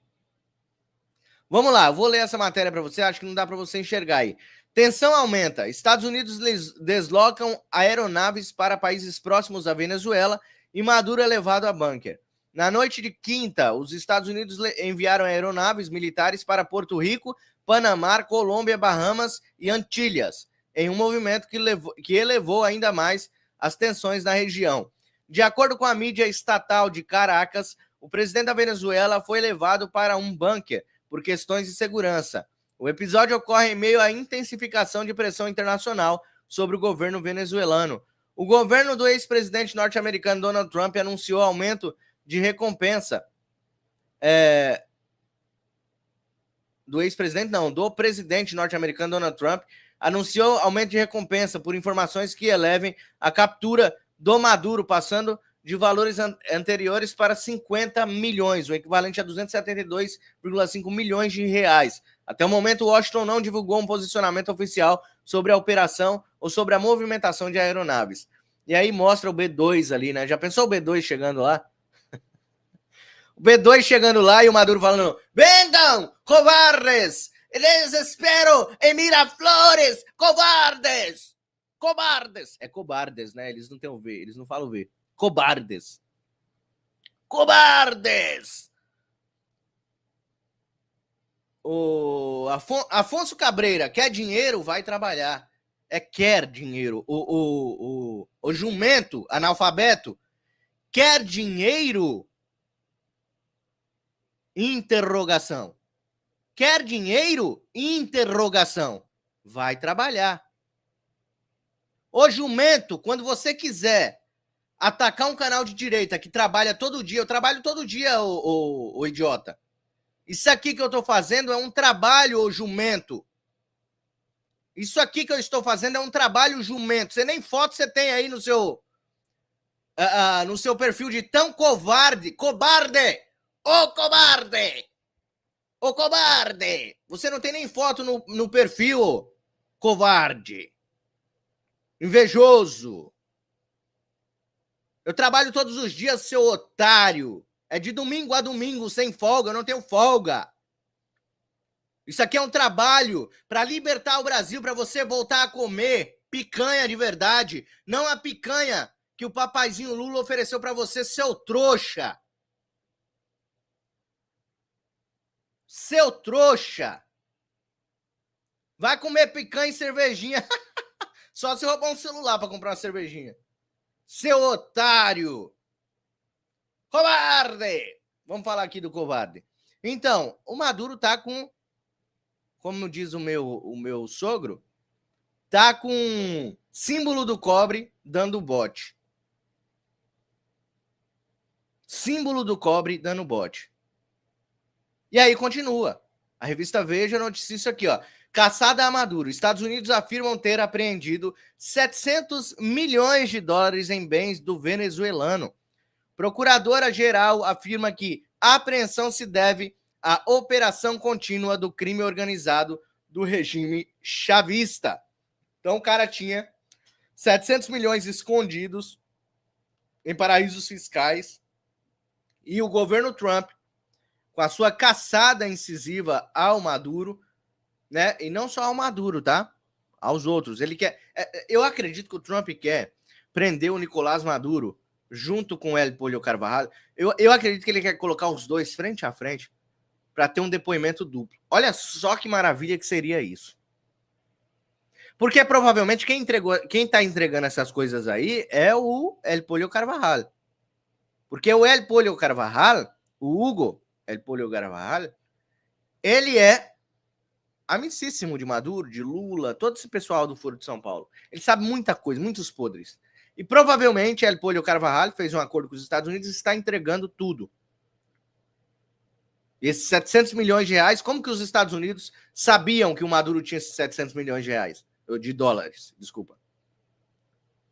Vamos lá, vou ler essa matéria para você, acho que não dá para você enxergar aí. Tensão aumenta. Estados Unidos deslocam aeronaves para países próximos à Venezuela e Maduro é levado a bunker. Na noite de quinta, os Estados Unidos enviaram aeronaves militares para Porto Rico, Panamá, Colômbia, Bahamas e Antilhas, em um movimento que elevou ainda mais as tensões na região. De acordo com a mídia estatal de Caracas, o presidente da Venezuela foi levado para um bunker por questões de segurança. O episódio ocorre em meio à intensificação de pressão internacional sobre o governo venezuelano. O governo do ex-presidente norte-americano Donald Trump anunciou aumento de recompensa do presidente norte-americano Donald Trump anunciou aumento de recompensa por informações que elevem a captura do Maduro, passando de valores anteriores para 50 milhões, o equivalente a 272,5 milhões de reais. Até o momento, Washington não divulgou um posicionamento oficial sobre a operação ou sobre a movimentação de aeronaves. E aí mostra o B2 ali, né? Já pensou o B2 chegando lá? O B2 chegando lá e o Maduro falando: vengan, cobardes! Desespero em Miraflores! Cobardes! Cobardes! É cobardes, né? Eles não têm o V, eles não falam o V. Cobardes! Cobardes! O Afonso Cabreira quer dinheiro, vai trabalhar. Quer dinheiro. O jumento, analfabeto, quer dinheiro? Interrogação. Quer dinheiro? Interrogação. Vai trabalhar. Ô jumento, quando você quiser atacar um canal de direita que trabalha todo dia, eu trabalho todo dia, ô idiota. Isso aqui que eu estou fazendo é um trabalho, ô jumento. Isso aqui que eu estou fazendo é um trabalho, jumento. Você nem foto você tem aí no seu perfil de tão covarde. Cobarde! Ô cobarde! Ô covarde! Você não tem nem foto no perfil, covarde. Invejoso. Eu trabalho todos os dias, seu otário. É de domingo a domingo, sem folga, eu não tenho folga. Isso aqui é um trabalho para libertar o Brasil, para você voltar a comer picanha de verdade, não a picanha que o papaizinho Lula ofereceu para você, seu trouxa. Seu trouxa. Vai comer picanha e cervejinha. Só se roubar um celular para comprar uma cervejinha. Seu otário. Covarde! Vamos falar aqui do covarde. Então, o Maduro tá com, como diz o meu sogro, tá com símbolo do cobre dando bote. Símbolo do cobre dando bote. E aí continua. A revista Veja noticia isso aqui, ó. Caçada a Maduro. Estados Unidos afirmam ter apreendido 700 milhões de dólares em bens do venezuelano. Procuradora-geral afirma que a apreensão se deve à operação contínua do crime organizado do regime chavista. Então o cara tinha 700 milhões escondidos em paraísos fiscais e o governo Trump, com a sua caçada incisiva ao Maduro, né? E não só ao Maduro, tá? Aos outros. Ele quer. Eu acredito que o Trump quer prender o Nicolás Maduro junto com o El Pollo Carvajal. Eu acredito que ele quer colocar os dois frente a frente para ter um depoimento duplo. Olha só que maravilha que seria isso. Porque provavelmente quem está entregando essas coisas aí é o El Pollo Carvajal. Porque o El Pollo Carvajal, o Hugo El Pollo Carvajal, ele é amicíssimo de Maduro, de Lula, todo esse pessoal do Foro de São Paulo. Ele sabe muita coisa, muitos podres. E provavelmente El Pollo Carvajal fez um acordo com os Estados Unidos e está entregando tudo. E esses 700 milhões de reais, como que os Estados Unidos sabiam que o Maduro tinha esses 700 milhões de reais? De dólares, desculpa.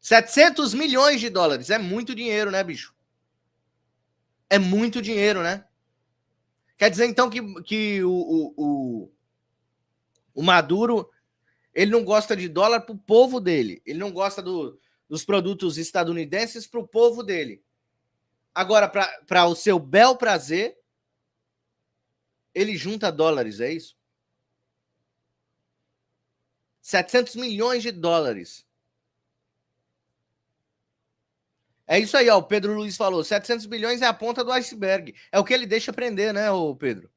700 milhões de dólares. É muito dinheiro, né, bicho? É muito dinheiro, né? Quer dizer, então, que o Maduro, ele não gosta de dólar para o povo dele. Ele não gosta dos produtos estadunidenses para o povo dele. Agora, para o seu bel prazer, ele junta dólares, é isso? 700 milhões de dólares. É isso aí, ó. O Pedro Luiz falou. 700 bilhões é a ponta do iceberg. É o que ele deixa prender, né, ô Pedro?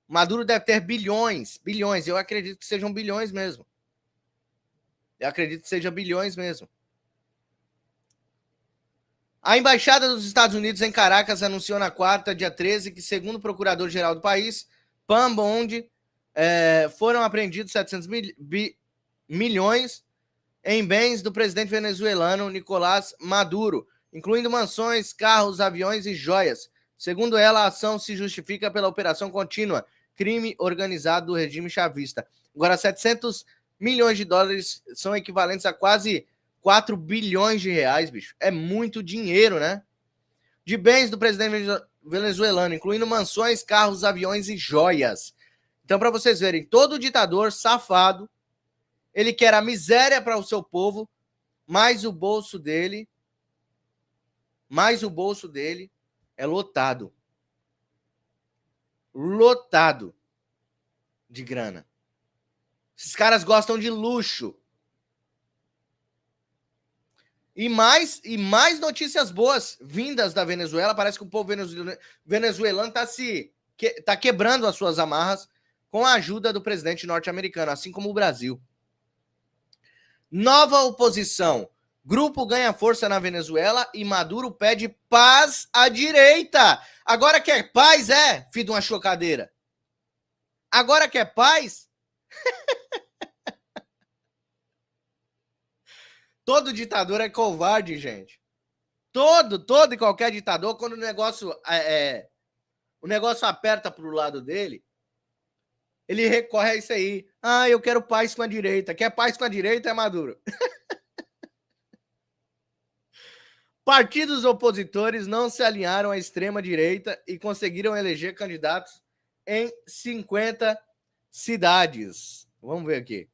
Maduro deve ter bilhões. Bilhões. Eu acredito que sejam bilhões mesmo. Eu acredito que seja bilhões mesmo. A Embaixada dos Estados Unidos em Caracas anunciou na quarta, dia 13, que, segundo o procurador-geral do país, Pam Bondi, foram apreendidos 700 milhões em bens do presidente venezuelano Nicolás Maduro, incluindo mansões, carros, aviões e joias. Segundo ela, a ação se justifica pela operação contínua, crime organizado do regime chavista. Agora, 700 milhões de dólares são equivalentes a quase 4 bilhões de reais, bicho. É muito dinheiro, né? De bens do presidente venezuelano, incluindo mansões, carros, aviões e joias. Então, para vocês verem, todo ditador safado, ele quer a miséria para o seu povo, mas o bolso dele é lotado. Lotado de grana. Esses caras gostam de luxo. E mais notícias boas vindas da Venezuela. Parece que o povo venezuelano tá quebrando as suas amarras com a ajuda do presidente norte-americano, assim como o Brasil. Nova oposição. Grupo ganha força na Venezuela e Maduro pede paz à direita. Agora quer paz, filho de uma chocadeira? Agora quer paz? Todo ditador é covarde, gente. Todo e qualquer ditador, quando o negócio aperta pro lado dele, ele recorre a isso aí. Ah, eu quero paz com a direita. Quer paz com a direita, é Maduro. Partidos opositores não se alinharam à extrema-direita e conseguiram eleger candidatos em 50 cidades. Vamos ver aqui.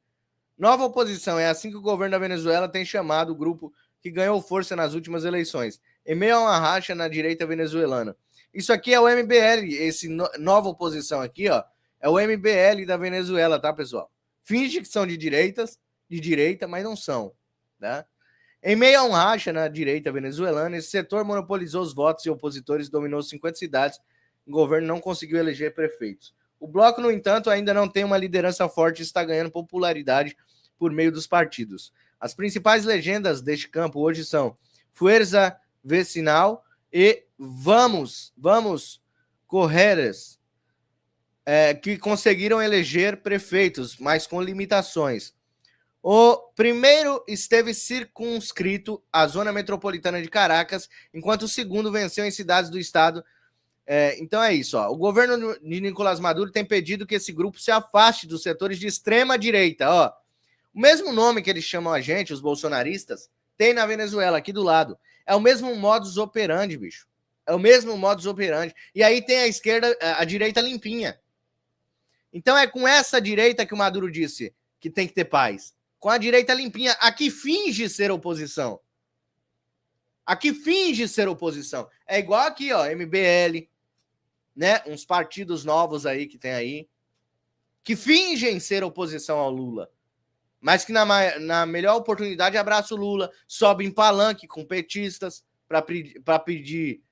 Nova oposição. É assim que o governo da Venezuela tem chamado o grupo que ganhou força nas últimas eleições, em meio a uma racha na direita venezuelana. Isso aqui é o MBL, esse nova oposição aqui, ó, é o MBL da Venezuela, tá, pessoal? Finge que são de direita, mas não são, tá? Em meio a um racha na direita venezuelana, esse setor monopolizou os votos e opositores, dominou 50 cidades, o governo não conseguiu eleger prefeitos. O bloco, no entanto, ainda não tem uma liderança forte e está ganhando popularidade por meio dos partidos. As principais legendas deste campo hoje são Fuerza Vecinal e Vamos Correres, que conseguiram eleger prefeitos, mas com limitações. O primeiro esteve circunscrito à zona metropolitana de Caracas, enquanto o segundo venceu em cidades do estado. Então é isso. Ó. O governo de Nicolás Maduro tem pedido que esse grupo se afaste dos setores de extrema direita. Ó. O mesmo nome que eles chamam a gente, os bolsonaristas, tem na Venezuela, aqui do lado. É o mesmo modus operandi, bicho. É o mesmo modus operandi. E aí tem a esquerda, a direita limpinha. Então é com essa direita que o Maduro disse que tem que ter paz. Com a direita limpinha, a que finge ser oposição. Aqui finge ser oposição. É igual aqui, ó, MBL, né? Uns partidos novos aí que tem aí, que fingem ser oposição ao Lula, mas que na melhor oportunidade abraça o Lula, sobe em palanque com petistas para pedir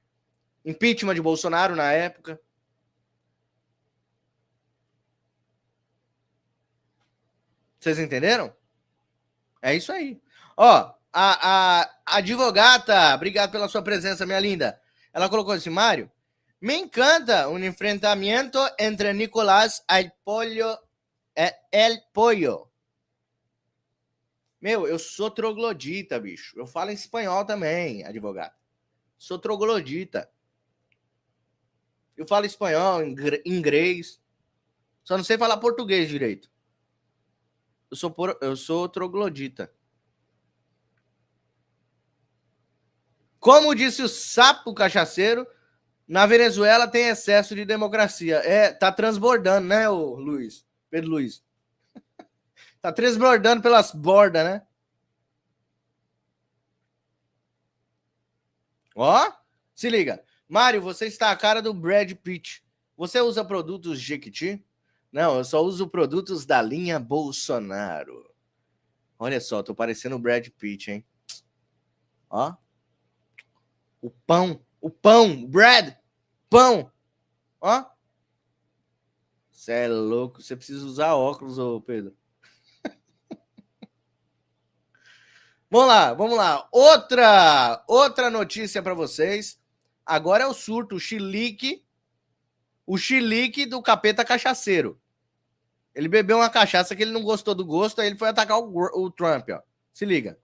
impeachment de Bolsonaro na época. Vocês entenderam? É isso aí. Ó, a advogata, obrigado pela sua presença, minha linda. Ela colocou assim, Mário, me encanta um enfrentamento entre Nicolás El Pollo. Meu, eu sou troglodita, bicho. Eu falo em espanhol também, advogado. Sou troglodita. Eu falo espanhol, inglês. Só não sei falar português direito. Eu sou troglodita. Como disse o sapo cachaceiro, na Venezuela tem excesso de democracia. Tá transbordando, né, o Luiz? Pedro Luiz. Tá transbordando pelas bordas, né? Ó, se liga. Mário, você está a cara do Brad Pitt. Você usa produtos Jequiti? Não, eu só uso produtos da linha Bolsonaro. Olha só, tô parecendo o Brad Pitt, hein? Ó. O pão, Brad, pão. Ó. Você é louco, você precisa usar óculos, ô Pedro. Vamos lá. Outra notícia para vocês. Agora é o surto, o chilique do capeta cachaceiro. Ele bebeu uma cachaça que ele não gostou do gosto, aí ele foi atacar o Trump, ó. Se liga.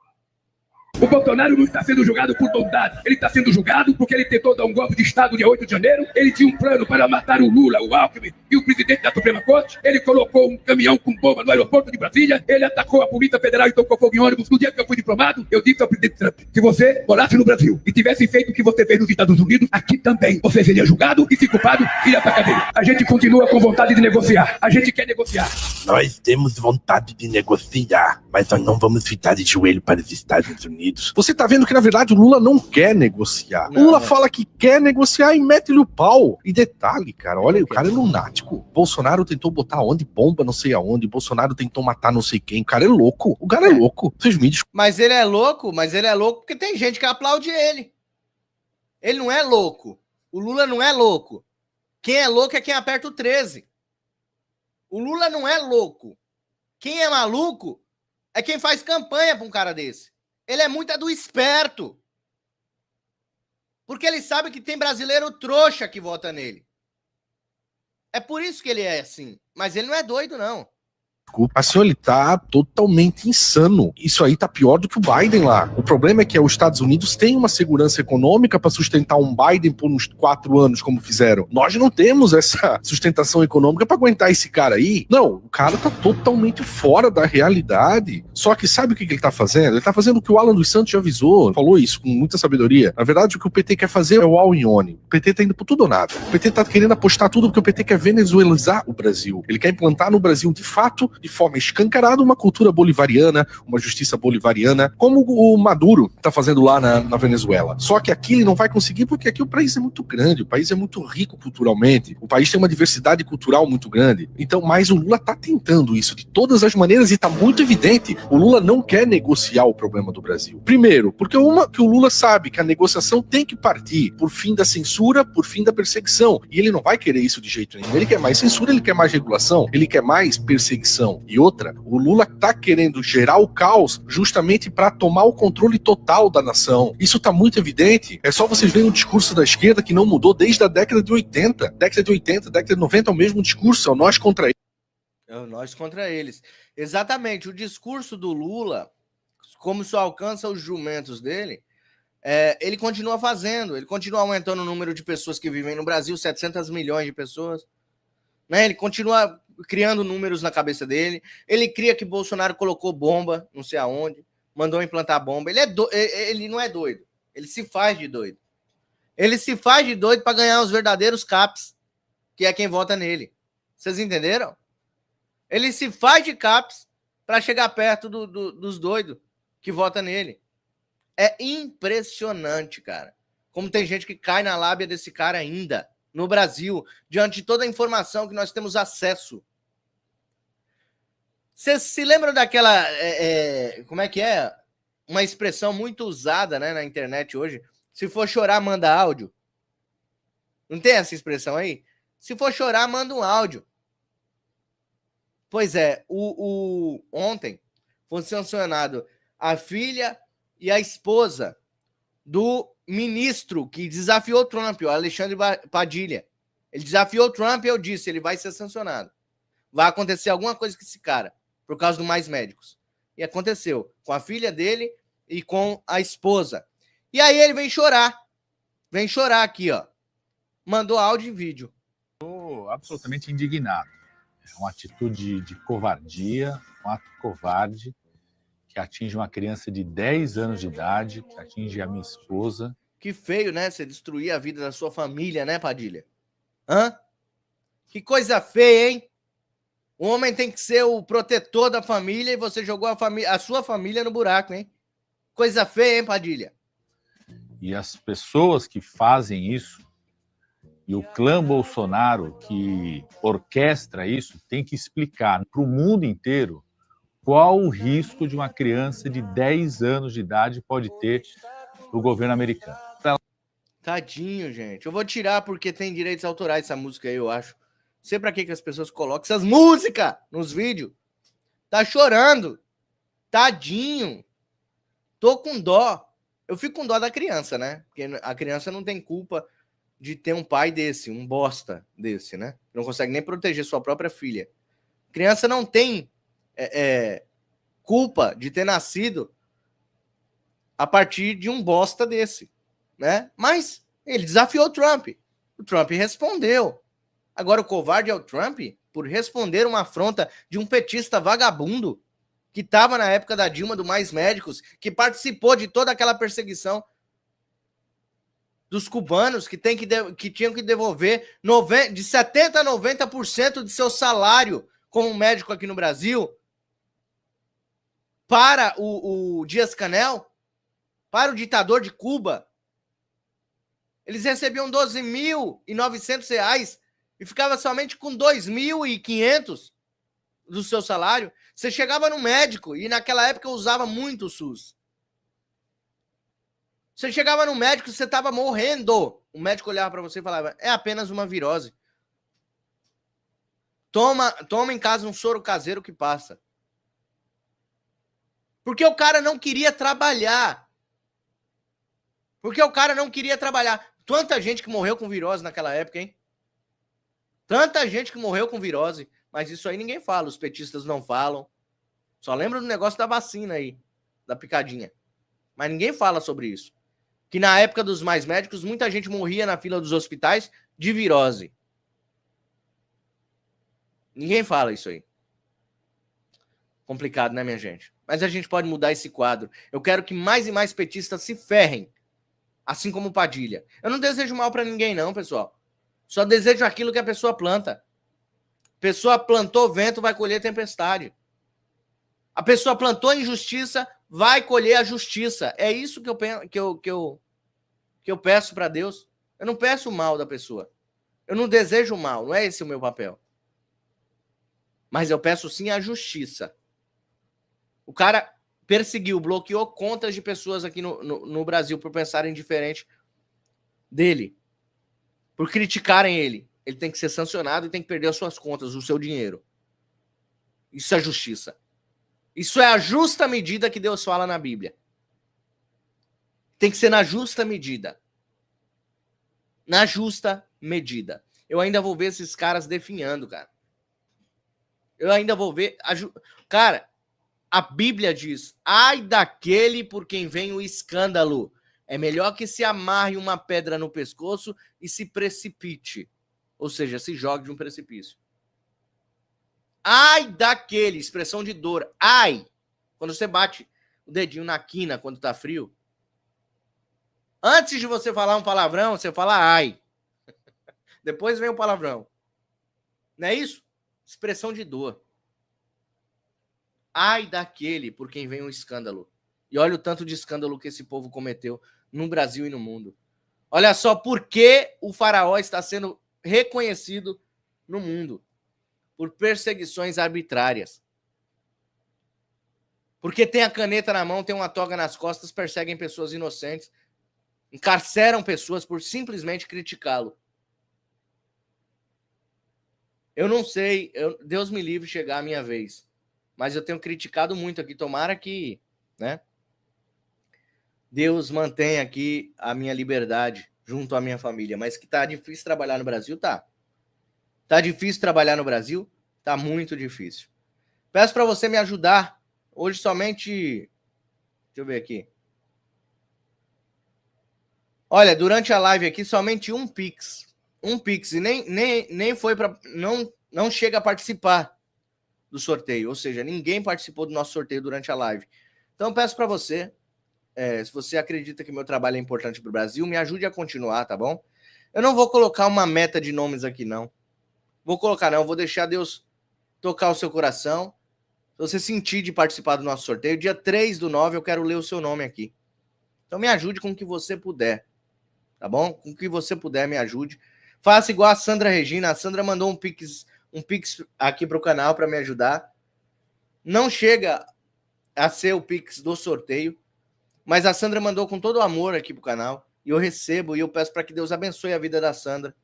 O Bolsonaro não está sendo julgado por bondade. Ele está sendo julgado porque ele tentou dar um golpe de Estado dia 8 de janeiro. Ele tinha um plano para matar o Lula, o Alckmin e o presidente da Suprema Corte. Ele colocou um caminhão com bomba no aeroporto de Brasília. Ele atacou a Polícia Federal e tocou fogo em ônibus. No dia que eu fui diplomado, eu disse ao presidente Trump: se você morasse no Brasil e tivesse feito o que você fez nos Estados Unidos, aqui também você seria julgado e, se culpado, iria para cadeia. A gente continua com vontade de negociar. A gente quer negociar. Nós temos vontade de negociar, mas nós não vamos ficar de joelho para os Estados Unidos. Você tá vendo que, na verdade, o Lula não quer negociar. O Lula fala que quer negociar e mete-lhe o pau. E detalhe, cara, olha, o cara é lunático. Bolsonaro tentou botar onde? Bomba não sei aonde. Bolsonaro tentou matar não sei quem. O cara é louco. O cara é louco. Vocês me desculpem. Mas ele é louco porque tem gente que aplaude ele. Ele não é louco. O Lula não é louco. Quem é louco é quem aperta o 13. O Lula não é louco. Quem é maluco é quem faz campanha para um cara desse. Ele é muito do esperto. Porque ele sabe que tem brasileiro trouxa que vota nele. É por isso que ele é assim. Mas ele não é doido, não. Assim, ele tá totalmente insano. Isso aí tá pior do que o Biden lá. O problema é que os Estados Unidos têm uma segurança econômica para sustentar um Biden por uns 4 anos, como fizeram. Nós não temos essa sustentação econômica para aguentar esse cara aí. Não, o cara tá totalmente fora da realidade. Só que sabe o que ele tá fazendo? Ele tá fazendo o que o Alan dos Santos já avisou, falou isso com muita sabedoria. Na verdade, o que o PT quer fazer é o all in one. O PT tá indo por tudo ou nada. O PT tá querendo apostar tudo porque o PT quer venezuelizar o Brasil. Ele quer implantar no Brasil, de fato, de forma escancarada, uma cultura bolivariana, uma justiça bolivariana, como o Maduro está fazendo lá na Venezuela. Só que aqui ele não vai conseguir porque aqui o país é muito grande, o país é muito rico culturalmente, o país tem uma diversidade cultural muito grande. Então, mas o Lula está tentando isso de todas as maneiras e está muito evidente, o Lula não quer negociar o problema do Brasil. Primeiro, porque que o Lula sabe que a negociação tem que partir por fim da censura, por fim da perseguição. E ele não vai querer isso de jeito nenhum. Ele quer mais censura, ele quer mais regulação, ele quer mais perseguição. E outra, o Lula tá querendo gerar o caos justamente para tomar o controle total da nação. Isso tá muito evidente. É só vocês verem o discurso da esquerda que não mudou desde a década de 80. Década de 80, década de 90 é o mesmo discurso, é o nós contra eles. É o nós contra eles. Exatamente, o discurso do Lula, como isso alcança os jumentos dele, ele continua fazendo, ele continua aumentando o número de pessoas que vivem no Brasil, 700 milhões de pessoas, né? Ele continua criando números na cabeça dele, ele cria que Bolsonaro colocou bomba, não sei aonde, mandou implantar bomba, ele não é doido, ele se faz de doido. Ele se faz de doido para ganhar os verdadeiros caps, que é quem vota nele. Vocês entenderam? Ele se faz de caps para chegar perto dos doidos que vota nele. É impressionante, cara. Como tem gente que cai na lábia desse cara ainda, no Brasil, diante de toda a informação que nós temos acesso. Vocês se lembram daquela... como é que é? Uma expressão muito usada, né, na internet hoje. Se for chorar, manda áudio. Não tem essa expressão aí? Se for chorar, manda um áudio. Pois é, ontem foi sancionado a filha e a esposa do ministro que desafiou Trump, o Alexandre Padilha. Ele desafiou o Trump e eu disse, ele vai ser sancionado. Vai acontecer alguma coisa com esse cara, por causa do Mais Médicos. E aconteceu com a filha dele e com a esposa. E aí ele vem chorar aqui, ó. Mandou áudio e vídeo. Estou absolutamente indignado. É uma atitude de covardia, um ato covarde, que atinge uma criança de 10 anos de idade, que atinge a minha esposa. Que feio, né? Você destruir a vida da sua família, né, Padilha? Hã? Que coisa feia, hein? O homem tem que ser o protetor da família e você jogou a sua família no buraco, hein? Coisa feia, hein, Padilha? E as pessoas que fazem isso E o clã Bolsonaro, que orquestra isso, tem que explicar para o mundo inteiro qual o risco de uma criança de 10 anos de idade pode ter para o governo americano. Tadinho, gente. Eu vou tirar porque tem direitos autorais essa música aí, eu acho. Não sei pra que as pessoas colocam essas músicas nos vídeos. Tá chorando. Tadinho. Tô com dó. Eu fico com dó da criança, né? Porque a criança não tem culpa de ter um pai desse, um bosta desse, né? Não consegue nem proteger sua própria filha. Criança não tem culpa de ter nascido a partir de um bosta desse, né? Mas ele desafiou o Trump. O Trump respondeu. Agora o covarde é o Trump por responder uma afronta de um petista vagabundo que estava na época da Dilma, do Mais Médicos, que participou de toda aquela perseguição dos cubanos que tinham que devolver de 70% a 90% de seu salário como médico aqui no Brasil para o Dias-Canel, para o ditador de Cuba. Eles recebiam R$12.900 e ficava somente com R$2.500 do seu salário. Você chegava no médico, e naquela época eu usava muito o SUS. Você chegava no médico e você estava morrendo. O médico olhava para você e falava, é apenas uma virose. Toma em casa um soro caseiro que passa. Porque o cara não queria trabalhar. Tanta gente que morreu com virose naquela época, hein? Tanta gente que morreu com virose. Mas isso aí ninguém fala, os petistas não falam. Só lembra do negócio da vacina aí, da picadinha. Mas ninguém fala sobre isso. Que na época dos Mais Médicos, muita gente morria na fila dos hospitais de virose. Ninguém fala isso aí. Complicado, né, minha gente? Mas a gente pode mudar esse quadro. Eu quero que mais e mais petistas se ferrem. Assim como Padilha. Eu não desejo mal pra ninguém, não, pessoal. Só desejo aquilo que a pessoa planta. A pessoa plantou vento, vai colher tempestade. A pessoa plantou injustiça, vai colher a justiça. É isso que eu peço para Deus. Eu não peço o mal da pessoa. Eu não desejo o mal. Não é esse o meu papel. Mas eu peço sim a justiça. O cara perseguiu, bloqueou contas de pessoas aqui no Brasil por pensarem diferente dele. Por criticarem ele. Ele tem que ser sancionado e tem que perder as suas contas, o seu dinheiro. Isso é justiça. Isso é a justa medida que Deus fala na Bíblia. Tem que ser na justa medida. Na justa medida. Eu ainda vou ver esses caras definhando, cara. Eu ainda vou ver... Cara, a Bíblia diz, ai daquele por quem vem o escândalo. É melhor que se amarre uma pedra no pescoço e se precipite. Ou seja, se jogue de um precipício. Ai daquele, expressão de dor. Ai, quando você bate o dedinho na quina quando tá frio. Antes de você falar um palavrão, você fala ai. Depois vem o palavrão. Não é isso? Expressão de dor. Ai daquele por quem vem um escândalo. E olha o tanto de escândalo que esse povo cometeu no Brasil e no mundo. Olha só por que o faraó está sendo reconhecido no mundo. Por perseguições arbitrárias. Porque tem a caneta na mão, tem uma toga nas costas, perseguem pessoas inocentes, encarceram pessoas por simplesmente criticá-lo. Eu não sei, Deus me livre chegar a minha vez, mas eu tenho criticado muito aqui, tomara que, né, Deus mantenha aqui a minha liberdade junto à minha família, mas que tá difícil trabalhar no Brasil, tá. Tá difícil trabalhar no Brasil? Tá muito difícil. Peço para você me ajudar. Hoje somente... Deixa eu ver aqui. Olha, durante a live aqui, somente um Pix. Um Pix. E nem foi para... Não chega a participar do sorteio. Ou seja, ninguém participou do nosso sorteio durante a live. Então eu peço para você, se você acredita que meu trabalho é importante para o Brasil, me ajude a continuar, tá bom? Eu não vou colocar uma meta de nomes aqui, não. Vou colocar, não. Vou deixar Deus tocar o seu coração. Se você sentir de participar do nosso sorteio, dia 3/9 eu quero ler o seu nome aqui. Então me ajude com o que você puder. Tá bom? Com o que você puder, me ajude. Faça igual a Sandra Regina. A Sandra mandou um pix aqui para o canal para me ajudar. Não chega a ser o pix do sorteio, mas a Sandra mandou com todo o amor aqui para o canal. E eu recebo, e eu peço para que Deus abençoe a vida da Sandra.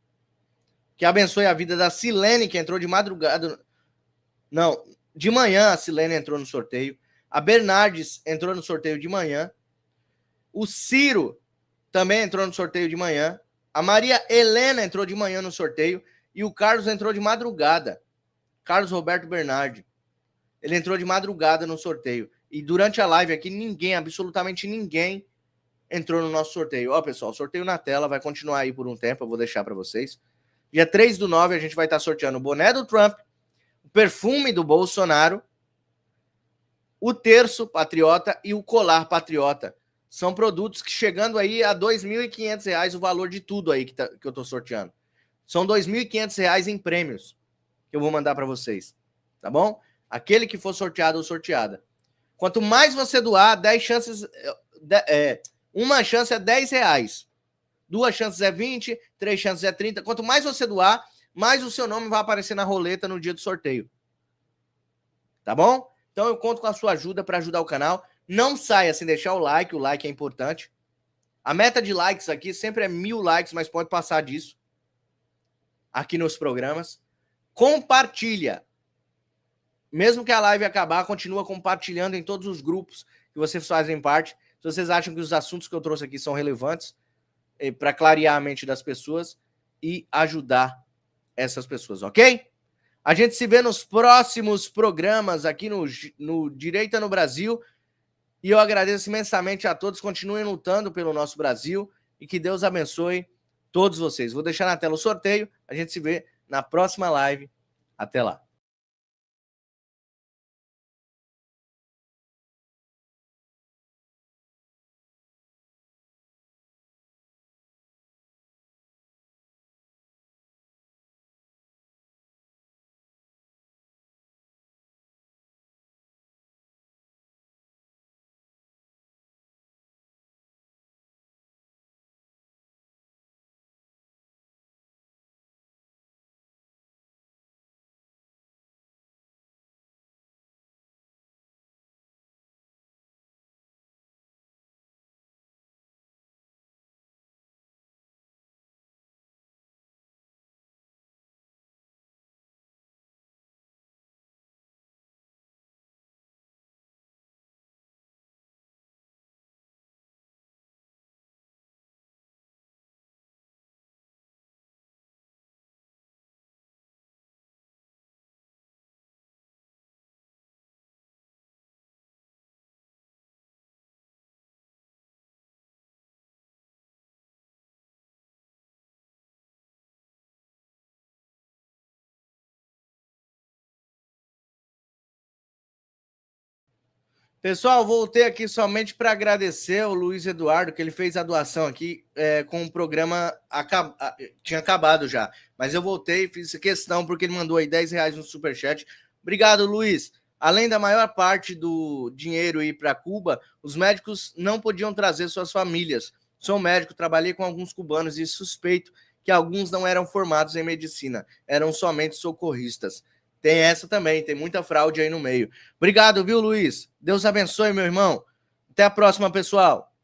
Que abençoe a vida da Silene, que entrou de madrugada. Não, de manhã a Silene entrou no sorteio. A Bernardes entrou no sorteio de manhã. O Ciro também entrou no sorteio de manhã. A Maria Helena entrou de manhã no sorteio. E o Carlos entrou de madrugada. Carlos Roberto Bernardi. Ele entrou de madrugada no sorteio. E durante a live aqui, ninguém, absolutamente ninguém, entrou no nosso sorteio. Ó, pessoal, sorteio na tela, vai continuar aí por um tempo, eu vou deixar para vocês. Dia 3/9 a gente vai estar sorteando o boné do Trump, o perfume do Bolsonaro, o terço patriota e o colar patriota. São produtos que chegando aí a R$ 2.500 o valor de tudo aí que eu estou sorteando. São R$ 2.500 em prêmios que eu vou mandar para vocês, tá bom? Aquele que for sorteado ou sorteada. Quanto mais você doar, 10 chances... uma chance é R$10. 2 chances é 20, 3 chances é 30. Quanto mais você doar, mais o seu nome vai aparecer na roleta no dia do sorteio. Tá bom? Então eu conto com a sua ajuda para ajudar o canal. Não saia sem deixar o like é importante. A meta de likes aqui sempre é 1.000 likes, mas pode passar disso. Aqui nos programas. Compartilha. Mesmo que a live acabar, continua compartilhando em todos os grupos que vocês fazem parte. Se vocês acham que os assuntos que eu trouxe aqui são relevantes, para clarear a mente das pessoas e ajudar essas pessoas, ok? A gente se vê nos próximos programas aqui no Direita no Brasil. E eu agradeço imensamente a todos. Continuem lutando pelo nosso Brasil e que Deus abençoe todos vocês. Vou deixar na tela o sorteio. A gente se vê na próxima live. Até lá. Pessoal, voltei aqui somente para agradecer ao Luiz Eduardo, que ele fez a doação aqui com o programa tinha acabado já. Mas eu voltei, fiz questão, porque ele mandou aí R$10 no Superchat. Obrigado, Luiz. Além da maior parte do dinheiro ir para Cuba, os médicos não podiam trazer suas famílias. Sou médico, trabalhei com alguns cubanos e suspeito que alguns não eram formados em medicina, eram somente socorristas. Tem essa também, tem muita fraude aí no meio. Obrigado, viu, Luiz? Deus abençoe, meu irmão. Até a próxima, pessoal.